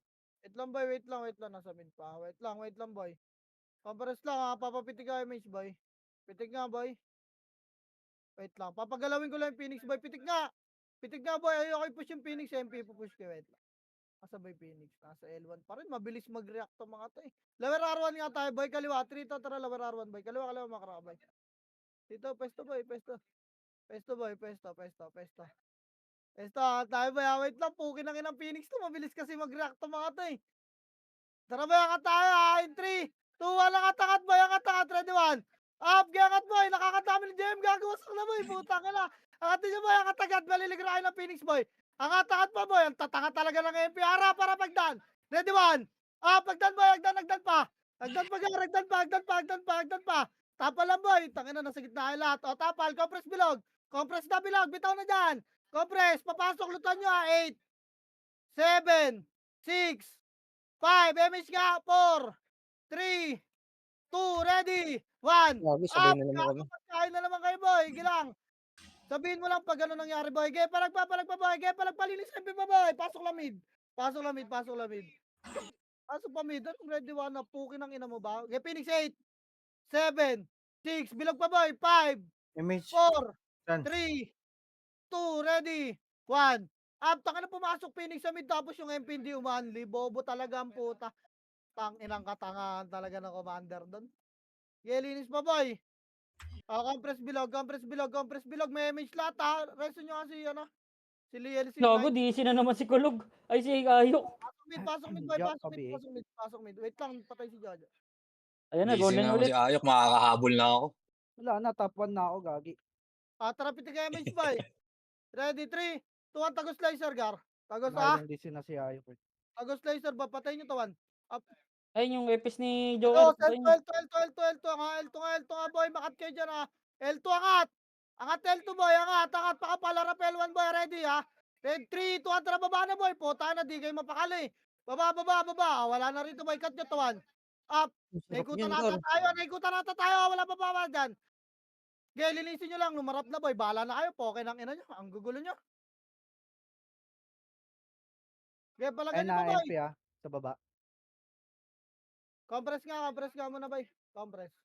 Speaker 1: Wait lang, boy. Wait lang. Nasa mid pa. Wait lang, boy. Conference lang, ha. Papapitik ka, image, boy. Pitik nga, boy. Wait lang. Papagalawin ko lang yung Phoenix, boy. Pitik nga, boy. Ayoko i-push yung Phoenix. MP, push ko. Wait lang. Nasa boy Phoenix? Nasa L1 pa rin. Mabilis mag-react to mga to, eh. Lower R1 nga tayo, boy. Kaliwa. 3 to. Tara, lower R1, boy. Kaliwa, makara, boy. Dito, pesto, boy. Pesto, tayo, boy. Wait lang. Pukin ang inang Phoenix to. Mabilis kasi mag-react to mga to, eh. Tara, boy. Angat tayo, ha. In 3, 2, 1. Angat, boy. Angat. Ready, 1. Up, angat, boy. Nakakatami ni JM. Gagawasak na, boy. Putang ka na. Angatin nyo, boy. Angat agad. Maliligurahin ng Phoenix, boy. Angat pa, boy. Ang tatanga talaga ng MP. Harap para pagdan. Ready, 1. Pagdan, boy. Agdan pa. Agdan pa. Tapal lang, boy. Tangina, nasa gitna kayo lahat. Tapal. Compress bilog. Bitaw na dyan. Compress. Papasok. Lutan nyo, 8, 7, 6, 5. MH nga. 4, 3, 2. Ready. 1.
Speaker 6: Grabe, sabay na naman kami.
Speaker 1: Pagkain na naman kayo, boy. Gilang. Sabihin mo lang pag ano nangyari, boy. Palag pa, boy. Palinis MP pa, boy. Pasok lang mid. Pasok pa mid. Anong ready 1 na? Pukin ang ina mo ba? Phoenix 8, 7, 6. Bilog pa, boy. 5,
Speaker 2: Image.
Speaker 1: 4,
Speaker 2: Saan?
Speaker 1: 3, 2. Ready. 1. Taka na pumasok Phoenix sa mid tapos yung MP hindi umanli. Bobo talaga ang puta. Inang katangahan talaga ng commander doon. Linis pa, boy. Compress bilog. May image lahat, ha. Resto nyo kasi, si Liel, si
Speaker 3: Gago,
Speaker 1: Knight.
Speaker 3: DC na naman si Kulog. Ay, si Ayok.
Speaker 1: Pasok mid, boy.
Speaker 4: Jack,
Speaker 1: Pasok mid. Wait lang, patay si Jojo.
Speaker 3: Ayan na,
Speaker 7: Busy
Speaker 3: golden
Speaker 7: na ako
Speaker 3: ulit.
Speaker 7: si Ayok, makakahabol na ako.
Speaker 4: Wala na, top 1 na ako, gagi.
Speaker 1: Tara, pitik image, boy. Ready, 3, 2, 1. Tagos laser, gar. Tagos,
Speaker 4: Mayroong DC na si Ayok.
Speaker 1: Tagos laser ba? Patay nyo tawan. Up.
Speaker 3: Ayun yung epis ni
Speaker 1: Ito,
Speaker 3: Joker.
Speaker 1: L2, nga, boy. Makat kayo dyan, ha. L2, angat. Angat L2, boy. Angat. Pakapalarap L1, boy. Ready, ha. Then 3, 2, 1. Tara, baba na, boy. Puta na, di kayo mapakali. Baba. Wala na rito, boy. Cut nyo tawan. Up.
Speaker 6: Sarap
Speaker 1: Naikutan
Speaker 6: niyan,
Speaker 1: nata
Speaker 6: Gar.
Speaker 1: tayo. Wala pa ba dyan. Okay, linisin nyo lang. Lumarap na, boy. Bahala na kayo. Poke ng ina nyo. Ang gugulo nyo. Okay, palagay
Speaker 4: Ay
Speaker 1: nyo pa,
Speaker 4: na
Speaker 1: boy.
Speaker 4: MP sa baba.
Speaker 1: Compress nga muna, boy. Compress.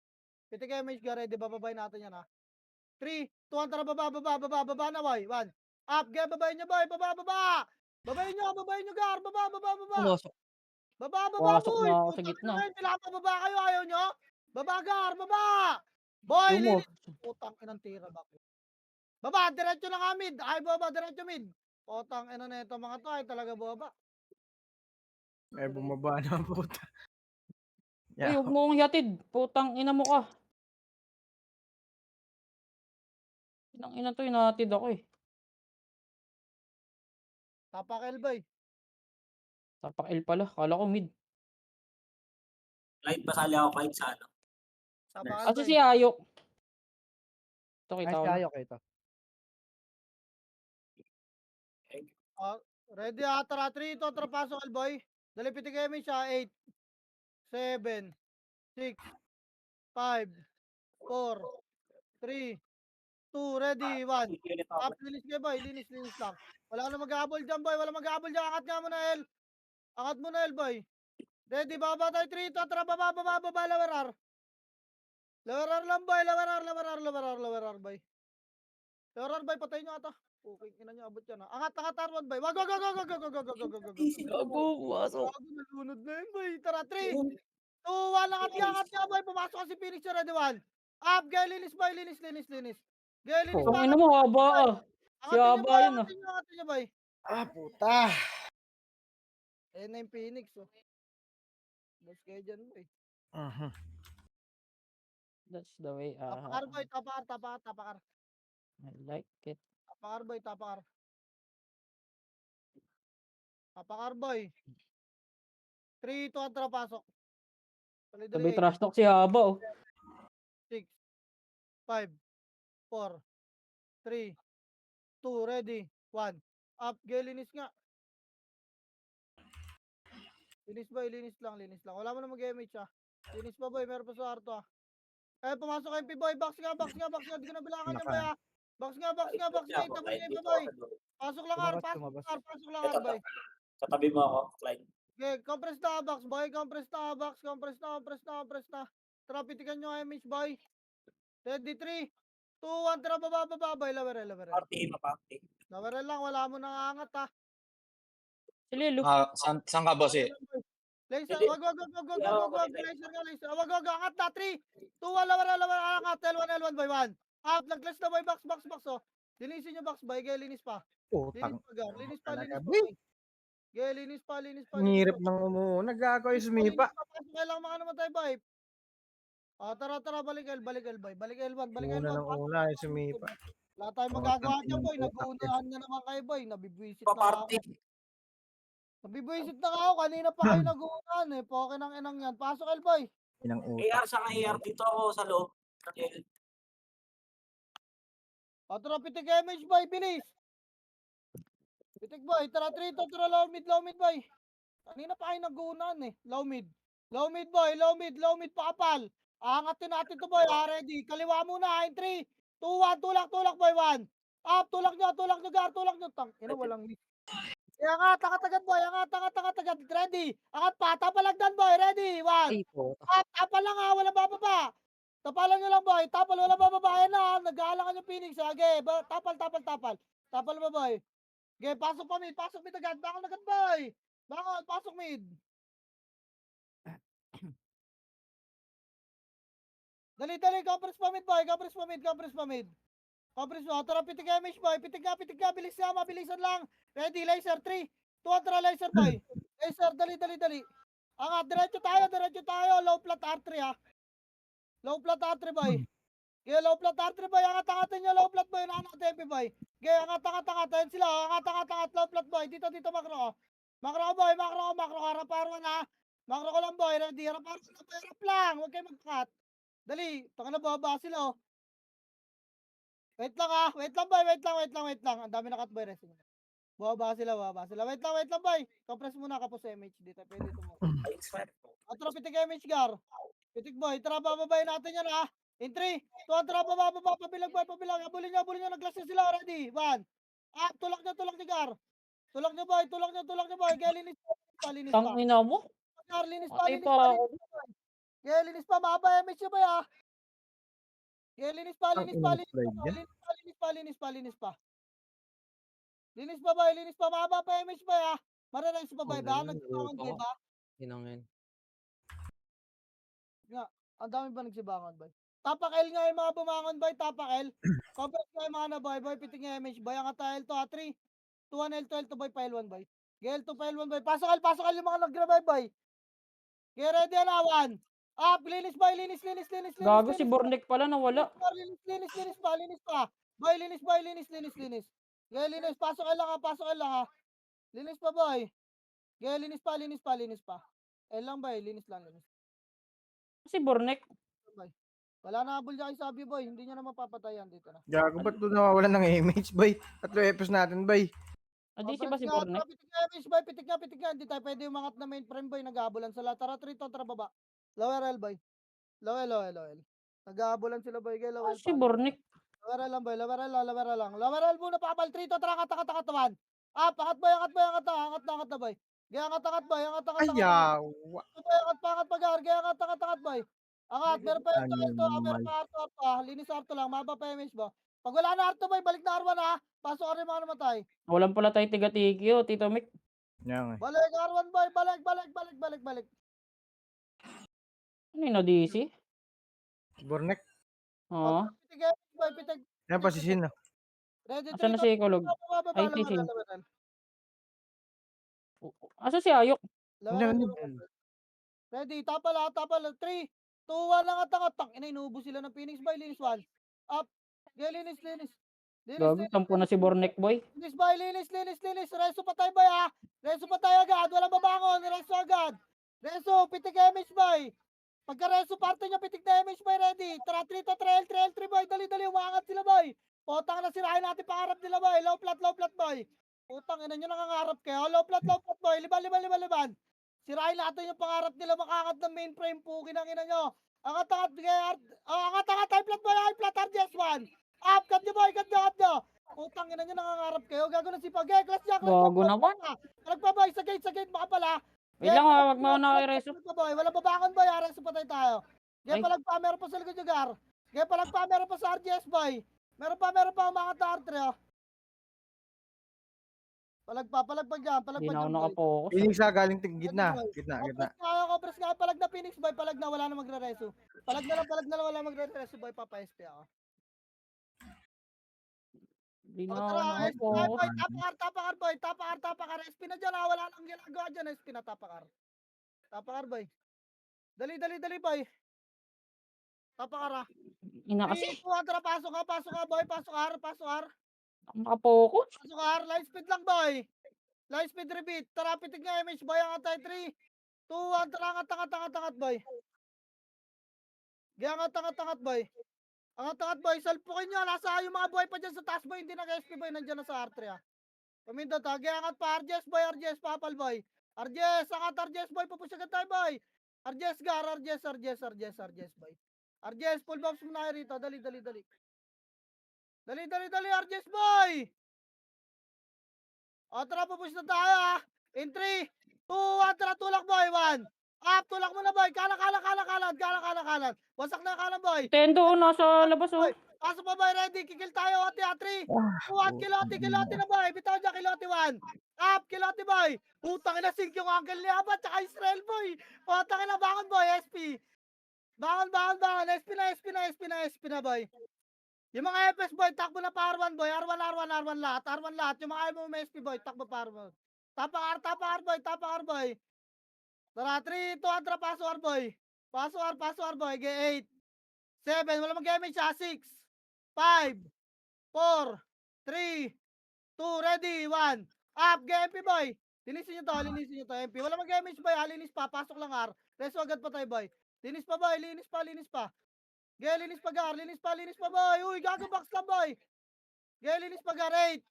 Speaker 1: Pitik image, ga. Ready, bababay natin yan, ha. 3, 2, 1. Tara, baba na, boy. 1. Up, okay. Babayin nyo, boy. Baba. Babayin nyo, gar. Baba.
Speaker 6: Pumasok.
Speaker 1: Baba,
Speaker 3: Pasok
Speaker 1: boy.
Speaker 3: na ako sa
Speaker 1: Putang
Speaker 3: gitna.
Speaker 1: ina kayo. Pinapababa kayo. Ayaw nyo? Baba, gar. Baba. Boy, linis. Putang inang tira ba? Baba, diretso lang nga mid. Ay, baba, diretso mid. Putang ina na ito mga to. Ay, talaga baba.
Speaker 2: May bumaba na ang puta.
Speaker 3: Uy,
Speaker 2: Yeah.
Speaker 3: huwag mo akong yatid. Putang ina mo ka. Inang ina to, inatid ako eh.
Speaker 1: Tapak elbow.
Speaker 3: Tapak L pala. Kala ko mid.
Speaker 8: Kahit basali ako kahit sa ano.
Speaker 1: Tapak
Speaker 3: Kasi
Speaker 1: elbow.
Speaker 3: si Ayok. Ito,
Speaker 4: Ay,
Speaker 3: kita
Speaker 4: si
Speaker 3: ko na.
Speaker 4: Ayok ito.
Speaker 1: Ready tara 3, 2, tara pasok boy. Dali pitik kami siya 8, 7, 6, 5, 4, 3, 2, ready, 1.
Speaker 8: Unit ako.
Speaker 1: Up, linis kayo boy, linis lang. Wala na mag-aabol dyan boy, wala mag-aabol dyan. Angat nga mo na El. Angat mo na El boy. Ready, baba tayo 3, 2, tara baba, lawarar. Lawarar lang boy, lawarar boy. Lawarar boy, patay nyo ata. Okay, ina nyo, abot yan ha. Angat, R1 boy. Wag.
Speaker 8: Easy
Speaker 6: Gago, pumasok.
Speaker 1: Gago, nalunod na yun boy. Tara, 3, 2, 1, angat nga boy. Pumasok ka si Phoenix yung ready 1. Up, gaya linis boy, linis. Gaya linis
Speaker 3: Kung
Speaker 1: pa.
Speaker 3: ina mo, haba ah. Si haba yun ah.
Speaker 1: Angatin nyo boy.
Speaker 2: Ah, puta.
Speaker 1: Eh na yung Phoenix oh. Bas kayo dyan boy.
Speaker 3: That's the way.
Speaker 1: Tapakar boy, tapakar.
Speaker 3: I like it.
Speaker 1: Tapakar boy, tapakar. Tapakar boy. 3, 2, tara pasok.
Speaker 3: Sabay
Speaker 1: Dali,
Speaker 3: trash talk si haba oh.
Speaker 1: 6, 5, 4, 3, 2, ready, 1. Up, gaya linis nga. Linis boy, linis lang. Wala mo na mag-MH ah. Linis pa boy, meron pa sa Arto ah. Eh, pumasok MP boy, box nga. Di ko na bilangan yan boy ah. Box nga. Itabon nga pa boy. Pasok lang ar,
Speaker 4: Lumabas.
Speaker 1: pasok lang ar boy.
Speaker 8: Katabi mo ako, Clyde.
Speaker 1: Okay, compress na box boy, compress na. Tara, pitikan nyo MH boy. Ready, 3, 2, 1, tara baba boy, lawerel.
Speaker 8: Party, maparte.
Speaker 1: Lawerel lang, wala mo nang angat ah.
Speaker 3: Si Lilo.
Speaker 7: Saan ka, boss eh?
Speaker 1: Laser,
Speaker 8: Hindi.
Speaker 1: wag. Laser. Wag, angat na. 3, 2, 1, lawerel, angat. L1 boy, 1. Up, nag-clash na boy, box oh. Linisin nyo box boy, kaya linis pa.
Speaker 2: Putang.
Speaker 1: Linis pa,
Speaker 2: Talaga,
Speaker 1: boy.
Speaker 2: boy.
Speaker 1: Kaya linis pa.
Speaker 2: Ngirip ng umuuna. Gago yung sumipa.
Speaker 1: Pasok lang mga naman tayo boy. Tara, balik L boy. Balik L1.
Speaker 2: Una ng una yung sumipa.
Speaker 1: Wala tayong magagawa dyan boy. Nag-uunahan na naman kayo boy. Nabibwisit na
Speaker 8: Paparty.
Speaker 1: ako. Kanina pa kayo nag-uunahan eh. Poke ng inang yan. Pasok L boy.
Speaker 2: Inang
Speaker 8: AR sa AR dito ako sa loob.
Speaker 1: Tara, pitik MH boy. Bilis. Pitik boy. Tara, 3, tara, low mid boy. Kanina pa kayo nag-uunahan eh. Low mid boy. Low mid pakapal. Angatin natin to boy. Ready. Kaliwa muna. 3, 2, 1. Tulak boy. 1. Up. Tulak nyo. Tang. Ina, walang miss. Angat agad boy. Angat agad. Ready. Angat pa. Tapalagdan boy. Ready. 1. Up. Tapal lang ha. Walang bababa. Tapalan nyo lang boy. Walang bababa. Ayan na. Nag-aalangan yung Phoenix. Age. Tapal. Tapal ba boy? Okay, pasok pa mid. Agad. Bakal agad boy. Pasok mid. Dali. Compress pa mid boy. Compress mo. Tara, pitik MH boy. Pitik nga. Bilis nga. Mabilisan lang. Ready. Laser. 3, 2, tara. Laser boy. Laser. Dali. Angat. Diretso tayo. Low flat R3 ha. Low flat R3 boy. Okay, low flat R3 boy. Angat-angatin nyo. Low flat boy. Naangat MP boy. Okay, angat. Ayan sila. Angat. Low flat boy. Dito makro. Makro ko boy. Harap-harap na. Makro ko lang boy. Ready. Harap lang. Huwag kayo mag-cut. Dali. Taka na baba sila oh. Wait lang boy. Wait lang. Ang dami na cut boy. Rest. Baba sila. Wait lang boy. Compress muna kapos MH dito. Pwede ito mo. Atro, pitik MH gar. Pitik boy. Tara, bababayin natin yan ha. In 3, 2, tara, baba. Pabilang boy. Abulin nyo. Nag-glass na sila already. 1. Tulak nyo gar. Tulak nyo boy. Kaya linis pa.
Speaker 3: Tang ina mo.
Speaker 1: Linis
Speaker 3: Patay pa ako.
Speaker 1: Kaya linis pa. Mahaba MH nyo boy ha. Kaya linis pa.
Speaker 2: Linis
Speaker 1: boy. Mahaba pa MH boy ha. Maranays pa boy ba? Nagsibangon boy ba?
Speaker 6: Inangin.
Speaker 1: Ang dami ba nagsibangon boy? Tapak L nga yung mga bumangon boy. Tapak L. Compress nga yung mga na boy. Pitik nga MH boy. Ang ata L to ha. 3, 2, 1 L2 boy. Pa L1 boy. L2 pa L1 boy. Pasok L yung mga nag-revive boy. Okay, ready na 1. Up. Linis boy. Linis.
Speaker 3: Gago si Bornek pala nawala.
Speaker 1: Linis pa. Boy, linis. Okay, linis. Pasok L lang ha. Linis pa boy. Okay, linis pa. L lang boy. Linis lang.
Speaker 3: Si Bornek.
Speaker 1: Wala na habol niya kay Sabi boy. Hindi niya na mapapatayan dito na.
Speaker 2: Gago, ba't doon nawawalan ng image, boy? 3 episodes natin, boy.
Speaker 3: DC ba
Speaker 1: Compress
Speaker 3: si
Speaker 1: nga,
Speaker 3: Bornek?
Speaker 1: pitik nga, Miss Boy, pitik nga. Hindi tayo pwede umangat na mainframe boy, nag-aabulan sila. Tara, Trito, tara baba. Lower L boy. Lower L. Nag-aabulan sila boy, kay lower
Speaker 3: Si
Speaker 1: pa.
Speaker 3: Bornek.
Speaker 1: Lower L lang boy, lower L lang. Lower L muna, pakapal, Trito, tara, angat, one. Ah, angat boy, angat na boy. Gaya angat boy, angat.
Speaker 2: Ayaw.
Speaker 1: Boy, angat pa, gar, gaya angat boy. Angat, meron pa
Speaker 2: Ano
Speaker 1: ito, meron
Speaker 2: naman.
Speaker 1: pa Arto, linis Arto lang, maba pa yung miss mo. Pag wala na Arto boy, balik na R1 ha. Pasok ka rin mga namatay.
Speaker 3: Walang pala tayo tiga-tikyo, Tito Mick.
Speaker 2: Yan eh.
Speaker 1: Balik R1 boy, balik.
Speaker 3: Ano yun, DC?
Speaker 2: Bornek.
Speaker 3: Oo.
Speaker 1: Pitig boy, pitig.
Speaker 2: Yan pa si Sino.
Speaker 1: Ready,
Speaker 3: Asan na
Speaker 1: 3,
Speaker 3: si Ecolog? Ay, tisin. Asa si Ayok?
Speaker 2: Hindi.
Speaker 1: Ready, tapal. 3, 2, 1 lang at tang ina inuubos sila ng Phoenix boy, linis 1. Up. Linis.
Speaker 3: Gago, tampo na si Bornek boy.
Speaker 1: Linis boy, linis. Reso pa tayo boy ha. Reso pa tayo agad, walang babangon, reso agad. Reso, pitik image boy. Pagka reso parte nyo, pitik na image boy, ready. Tara, 3 boy, dali, umangat sila boy. Potang na sirahin natin pangarap nila boy, low flat boy. Putang ina nyo nangangarap kayo, low flat boy, liban. Sirahin natin yung pangarap nila makaangat ng mainframe, pukin ang ina nyo. Angat, high flat, RGS 1. Up, cut nyo boy, cut nyo. Putang ina nyo nangangarap kayo, gago na si Pagay, class
Speaker 3: Gago naman.
Speaker 1: Nagpa-boy, sa gate, baka pala.
Speaker 3: Wait lang ha, wag mo na kay Reso.
Speaker 1: Boy, wala babangon boy, aras patay tayo.
Speaker 3: Ay.
Speaker 1: Gaya palag pa, meron pa sa likod yung gar. Gaya palag pa, meron pa sa RGS boy. Meron pa umangat na R3 oh. Palag pa dyan,
Speaker 3: Hindi na ako
Speaker 1: boy.
Speaker 3: nakapokus.
Speaker 2: Phoenix ha, galing gitna.
Speaker 1: Compress nga, palag na Phoenix boy, palag na, wala na magre-reso. Palag na lang, wala magre-reso boy, papa-SP ako.
Speaker 3: Hindi
Speaker 1: O
Speaker 3: na ako
Speaker 1: tara, SP
Speaker 3: nakapokus.
Speaker 1: boy, tapakar boy, tapakar. SP na dyan wala nang ginagawa dyan, SP na tapakar. Tapakar boy. Dali boy. Tapakar ah.
Speaker 3: Ina kasi.
Speaker 1: 3, 2, tara, pasok ka boy, pasok R.
Speaker 3: Nakapokus.
Speaker 1: Pasok R, light speed lang boy. Light speed repeat. Tara, pitig nga image boy, angat tayo 3, 2, 1, tara, angat boy. Gaya angat boy. Angat boy, salpukin nyo, nasa yung mga boy pa dyan sa taas boy, hindi nag-SP boy, nandyan na sa R3 ah. Pamindot ha, gaya angat pa, RGS boy, papal boy. Angat RGS boy, pupusya ka tayo boy. RGS gar, RGS boy. RGS, full box muna kayo rito, dali. Dali, RGS boy! O, tara, pupush na tayo ha. In 3, 2, 1, tara, tulak boy, 1. Up, tulak mo na boy, kanan. Wasak na kanan boy.
Speaker 3: Tendo, nasa labas oh.
Speaker 1: Pasok pa boy, ready, kikil tayo, ati, 3, 2, 1, kilote na boy, bitaw dyan, kilote 1. Up, kilote boy. Putang ina, sink yung uncle ni Abad, tsaka Israel boy. Putang ina, bangon boy, SP. Bangon, SP na boy. Yung mga FS boy, takbo na pa R1 boy, R1 lahat. Yung mga ayaw mo SP boy, takbo pa R1. Tapang R boy. Tara, 3, 2, 1, tara, paso R boy. Paso R boy, G8, 7, wala mag-gamit siya, 6, 5, 4, 3, 2, ready, 1. Up, GMP boy. Linisin nyo to, MP. Wala mag-gamit boy, linis pa, pasok lang R. Reso agad pa tayo boy. Linis pa boy, linis pa. Gaya, linis pa gar, linis pa boy. Uy, gago box lang boy. Gaya, linis pa gar, 8,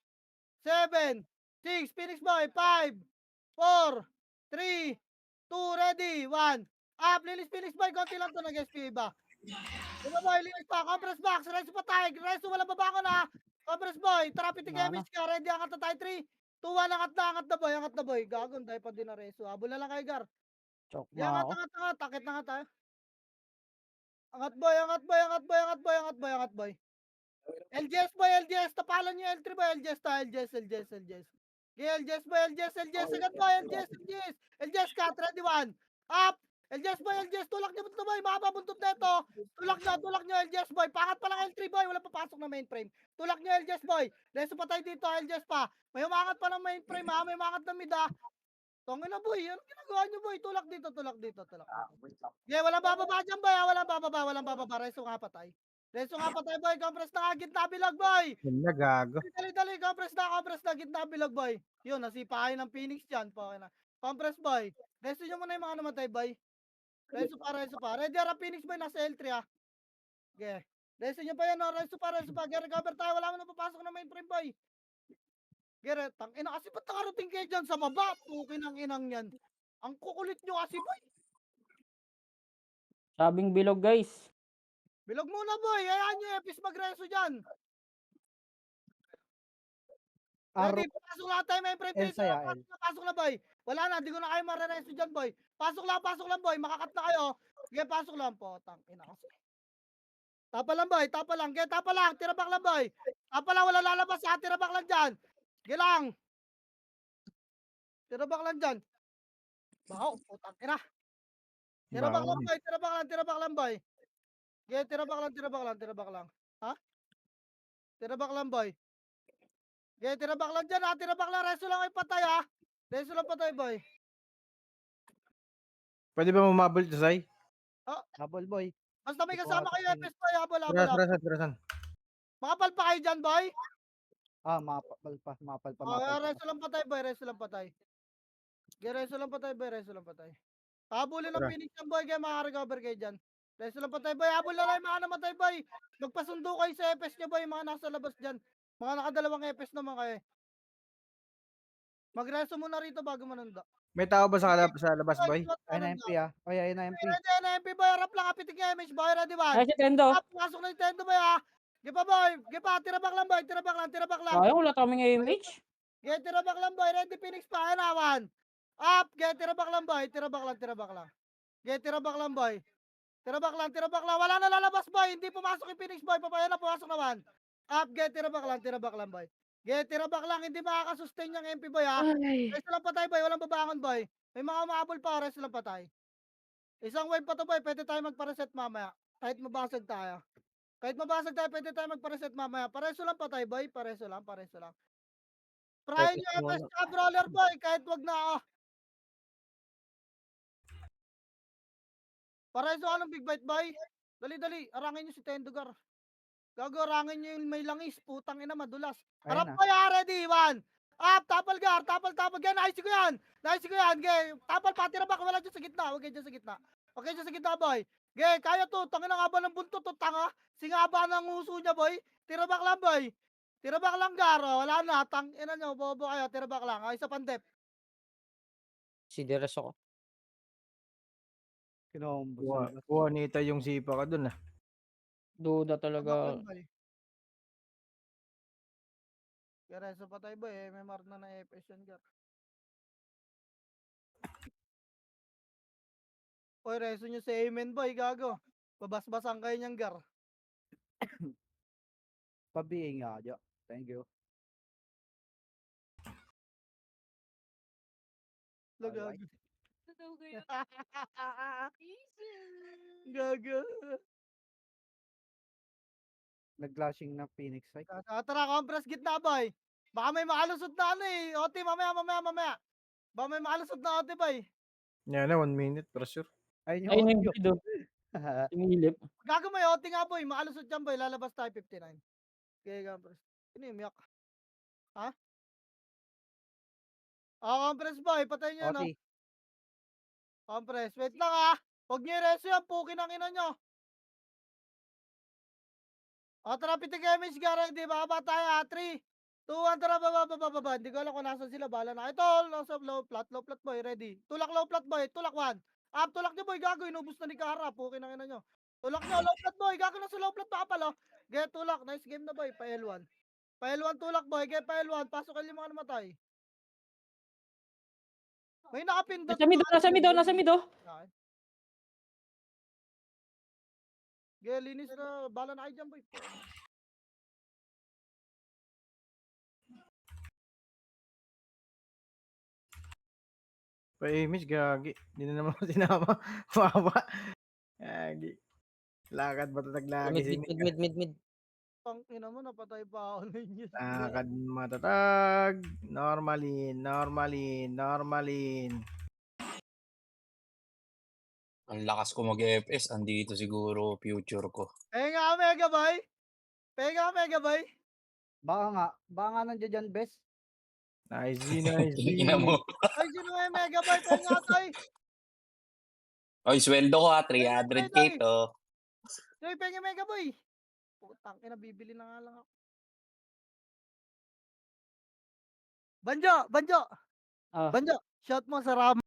Speaker 1: 7, 6, Phoenix boy, 5, 4, 3, 2, ready, 1. Up, linis Phoenix boy, konti lang to, nag-SP ba? Diba boy, linis pa, compress box, reso pa tayo, reso walang babangon ha. Compress boy, tara, pitik image ka, ready, angat na tayo, 3, 2, 1, angat na boy. Gagon, tayo pa din na reso. Habol na lang kayo gar.
Speaker 3: Chok
Speaker 1: Di,
Speaker 3: na ako.
Speaker 1: angat, takit na nga tayo. Angat boy. LGS, tapalan nyo L3 boy, LGS. Okay, LGS boy, agad boy, LGS cut, ready 1. Up, LGS boy, tulak nyo ito boy, mababuntot na ito. Tulak nyo, LGS boy, pangat pa lang L3 boy, wala papasok na mainframe. Tulak nyo, LGS boy, leso pa tayo dito, LGS pa. May umangat pa ng mainframe ha, may umangat ng mid ha. Tongin na boy, anong ginagawa nyo boy, tulak dito. Yeah, walang bababa dyan boy, walang bababa, reso nga patay. Boy, compress na nga, gitna bilog boy.
Speaker 2: Yan na, gago.
Speaker 1: Dali, compress na, gitna bilog boy. Yun, nasipa kayo ng Phoenix dyan, po na. Compress boy, reso nyo muna yung mga namatay boy. Reso pa. Ready ara Phoenix boy, nasa L3 ah. Okay. Reso nyo pa yan, reso pa. Recover tayo, wala mo na papasok na mainframe boy. Gere, tangina kasi ba't nakarating kayo dyan sa baba? Pukin ang inang yan. Ang kukulit nyo kasi boy.
Speaker 3: Sabing bilog guys.
Speaker 1: Bilog muna boy, hayaan nyo Epis magreso dyan.
Speaker 4: Aro,
Speaker 1: Ready, pasok lahat tayo may frame
Speaker 4: Elsa ya, El.
Speaker 1: pasok na boy. Wala na, di ko na kayo marereso dyan boy. Pasok lang boy, makakat na kayo. Sige, pasok lang po, tangina kasi. Tapa lang boy, tapa lang, kaya tapa lang, tirabak lang boy. Tapa lang, wala lalabas ha, tirabak lang dyan. Sige lang. Tirabak lang dyan. Baho, putang ina. Tirabak lang
Speaker 2: Bawal.
Speaker 1: boy, tirabak lang boy. Sige, tirabak lang. Ha? Tirabak lang boy. Sige, tirabak lang dyan ha, tirabak lang, reso lang ay patay ha. Reso lang patay boy.
Speaker 2: Pwede ba mumabol ito, Sai?
Speaker 4: Habol boy.
Speaker 1: Basta may
Speaker 4: Di ko
Speaker 1: kasama
Speaker 4: ata
Speaker 1: kayo,
Speaker 4: pin-
Speaker 1: Epis boy, habol.
Speaker 2: Tirasan.
Speaker 1: Makapal pa kayo dyan boy.
Speaker 4: Mapal pa.
Speaker 1: Reso lang patay boy, reso lang patay. Sige, reso lang patay boy, reso lang patay. Habulin ng
Speaker 2: Tara.
Speaker 1: Phoenix yan boy, kaya makarecover kayo dyan. Reso lang patay boy, habol na lang yung mga namatay boy. Magpasundo kayo sa Epes nyo boy, mga nasa labas dyan. Mga nakadalawang Epes naman kayo. Magreso muna rito bago manunda.
Speaker 2: May tao ba sa labas, boy?
Speaker 4: Ayun na MP ah. Oy, ayun na MP.
Speaker 1: Ready na MP boy, harap lang kapitik yung image boy, ready ba?
Speaker 3: Ay si Tendo.
Speaker 1: Pasok na yung tendo boy ha. Sige pa boy, sige pa, tirabak lang boy, tirabak lang.
Speaker 3: Sayang wala kaming image.
Speaker 1: Get tirabak lang boy, ready Phoenix pa, hanawan. Up, get tirabak lang boy, tirabak lang. Get tirabak lang boy. Tirabak lang. Wala na lalabas boy, hindi pumasok yung Phoenix boy, papaya na pumasok naman. Up, get tirabak lang boy. Get tirabak lang, hindi makakasustain yung MP boy ha. Resto lang patay boy, walang babangon boy. May mga umaabol pa, resto lang patay. Isang wave pa to boy, pwede tayo magpa-reset mamaya. Kahit mabasag tayo, pwede tayo magpa-reset mamaya. Pareso lang patay boy, pareso lang. Prahin nyo FS ka brawler boy, kahit wag na Pareso ka ng big bite boy. Dali, arangin nyo si Tendugar. Gago, arangin nyo yung may langis, putang ina madulas. Harap
Speaker 4: Ayun na.
Speaker 1: boy, ready, one. Up, tapal gar, nice ko yan. Ge, tapal pati na wala dyan sa gitna, okay dyan sa gitna boy. Ge, kaya to, tangin ang haba ng buntot to, tanga. Singaba ng uso niya boy. Tirabak lang boy. Tirabak lang garo, wala na, ina nyo, bobo kayo, tirabak lang. Ay, sa pandep.
Speaker 6: Si Deres ako.
Speaker 4: Kinombos sa labas.
Speaker 2: Juanita yung sipa ka dun, ah.
Speaker 3: Duda
Speaker 1: Tirabak
Speaker 3: talaga.
Speaker 1: lang boy. Kaya sa patay boy, may mark na FS yan gar. Oy, reso nyo sa amen boy, gago. Babasbasan kayo niyang gar.
Speaker 4: Pabiing nga, Jo. Thank you.
Speaker 1: Gago. Gago.
Speaker 4: Nag-flashing na Phoenix ay.
Speaker 1: Tara, compress gitna boy. Baka may makalusot na ano eh. Oti, mamaya. Baka may makalusot na oti boy.
Speaker 2: Yan na, 1 minute, for sure.
Speaker 4: Ayun
Speaker 3: Ayun
Speaker 4: yung
Speaker 3: yung
Speaker 4: audio.
Speaker 3: video. Tumilip.
Speaker 1: Gago may oti nga boy. Makalusot dyan boy. Lalabas tayo 59. Okay, compress. Ano yung miyak? Ha? Compress boy. Patay nyo no.
Speaker 4: Oti.
Speaker 1: Compress. Wait lang ah. Huwag nyo i-reso yan. Pukin ang ina nyo. Tara, pitik image gara. Hindi, baba tayo ha. 3, 2, 1, tara, baba. Hindi ko alam kung nasan sila. Bala na. Ito, nasa low flat boy. Ready. Tulak low flat boy. Tulak 1. Tulak nyo boy. Gago. Inubos na ni Kara. Pukin ang ina nyo. Tulak nyo. Low flat boy. Gago na sa low flat. Baka pala. Get tulak. Nice game na boy. Pa L1. Pa L1 tulak boy. Get pa L1. Pasok kayo yung mga namatay. May nakapindot.
Speaker 3: Nasa mido.
Speaker 1: Ge, linis na. Bala na kayo dyan boy.
Speaker 2: Pa-image, gagi. Hindi na naman ako sinama. Wawa. Gagi. Lakad ba ito naglagi si Nick?
Speaker 6: Mid.
Speaker 1: Pang ina mo. Napatay pa ako na yun.
Speaker 2: Lakad matatag. Normalin.
Speaker 7: Ang lakas ko mag-FS, andito siguro future ko.
Speaker 1: Penga Mega Boy.
Speaker 4: Baka nga nandiyan dyan, best.
Speaker 2: Nice G.
Speaker 7: Ina mo.
Speaker 1: Ay, sino may Mega Boy? Penga tayo.
Speaker 7: Oy, sweldo ko ha, 300k to.
Speaker 1: Joy, penga Mega Boy. Putang ina, bibili na nga lang ako. Banjo, Banjo,
Speaker 3: Ah.
Speaker 1: Banjo, shout mo sa Ram.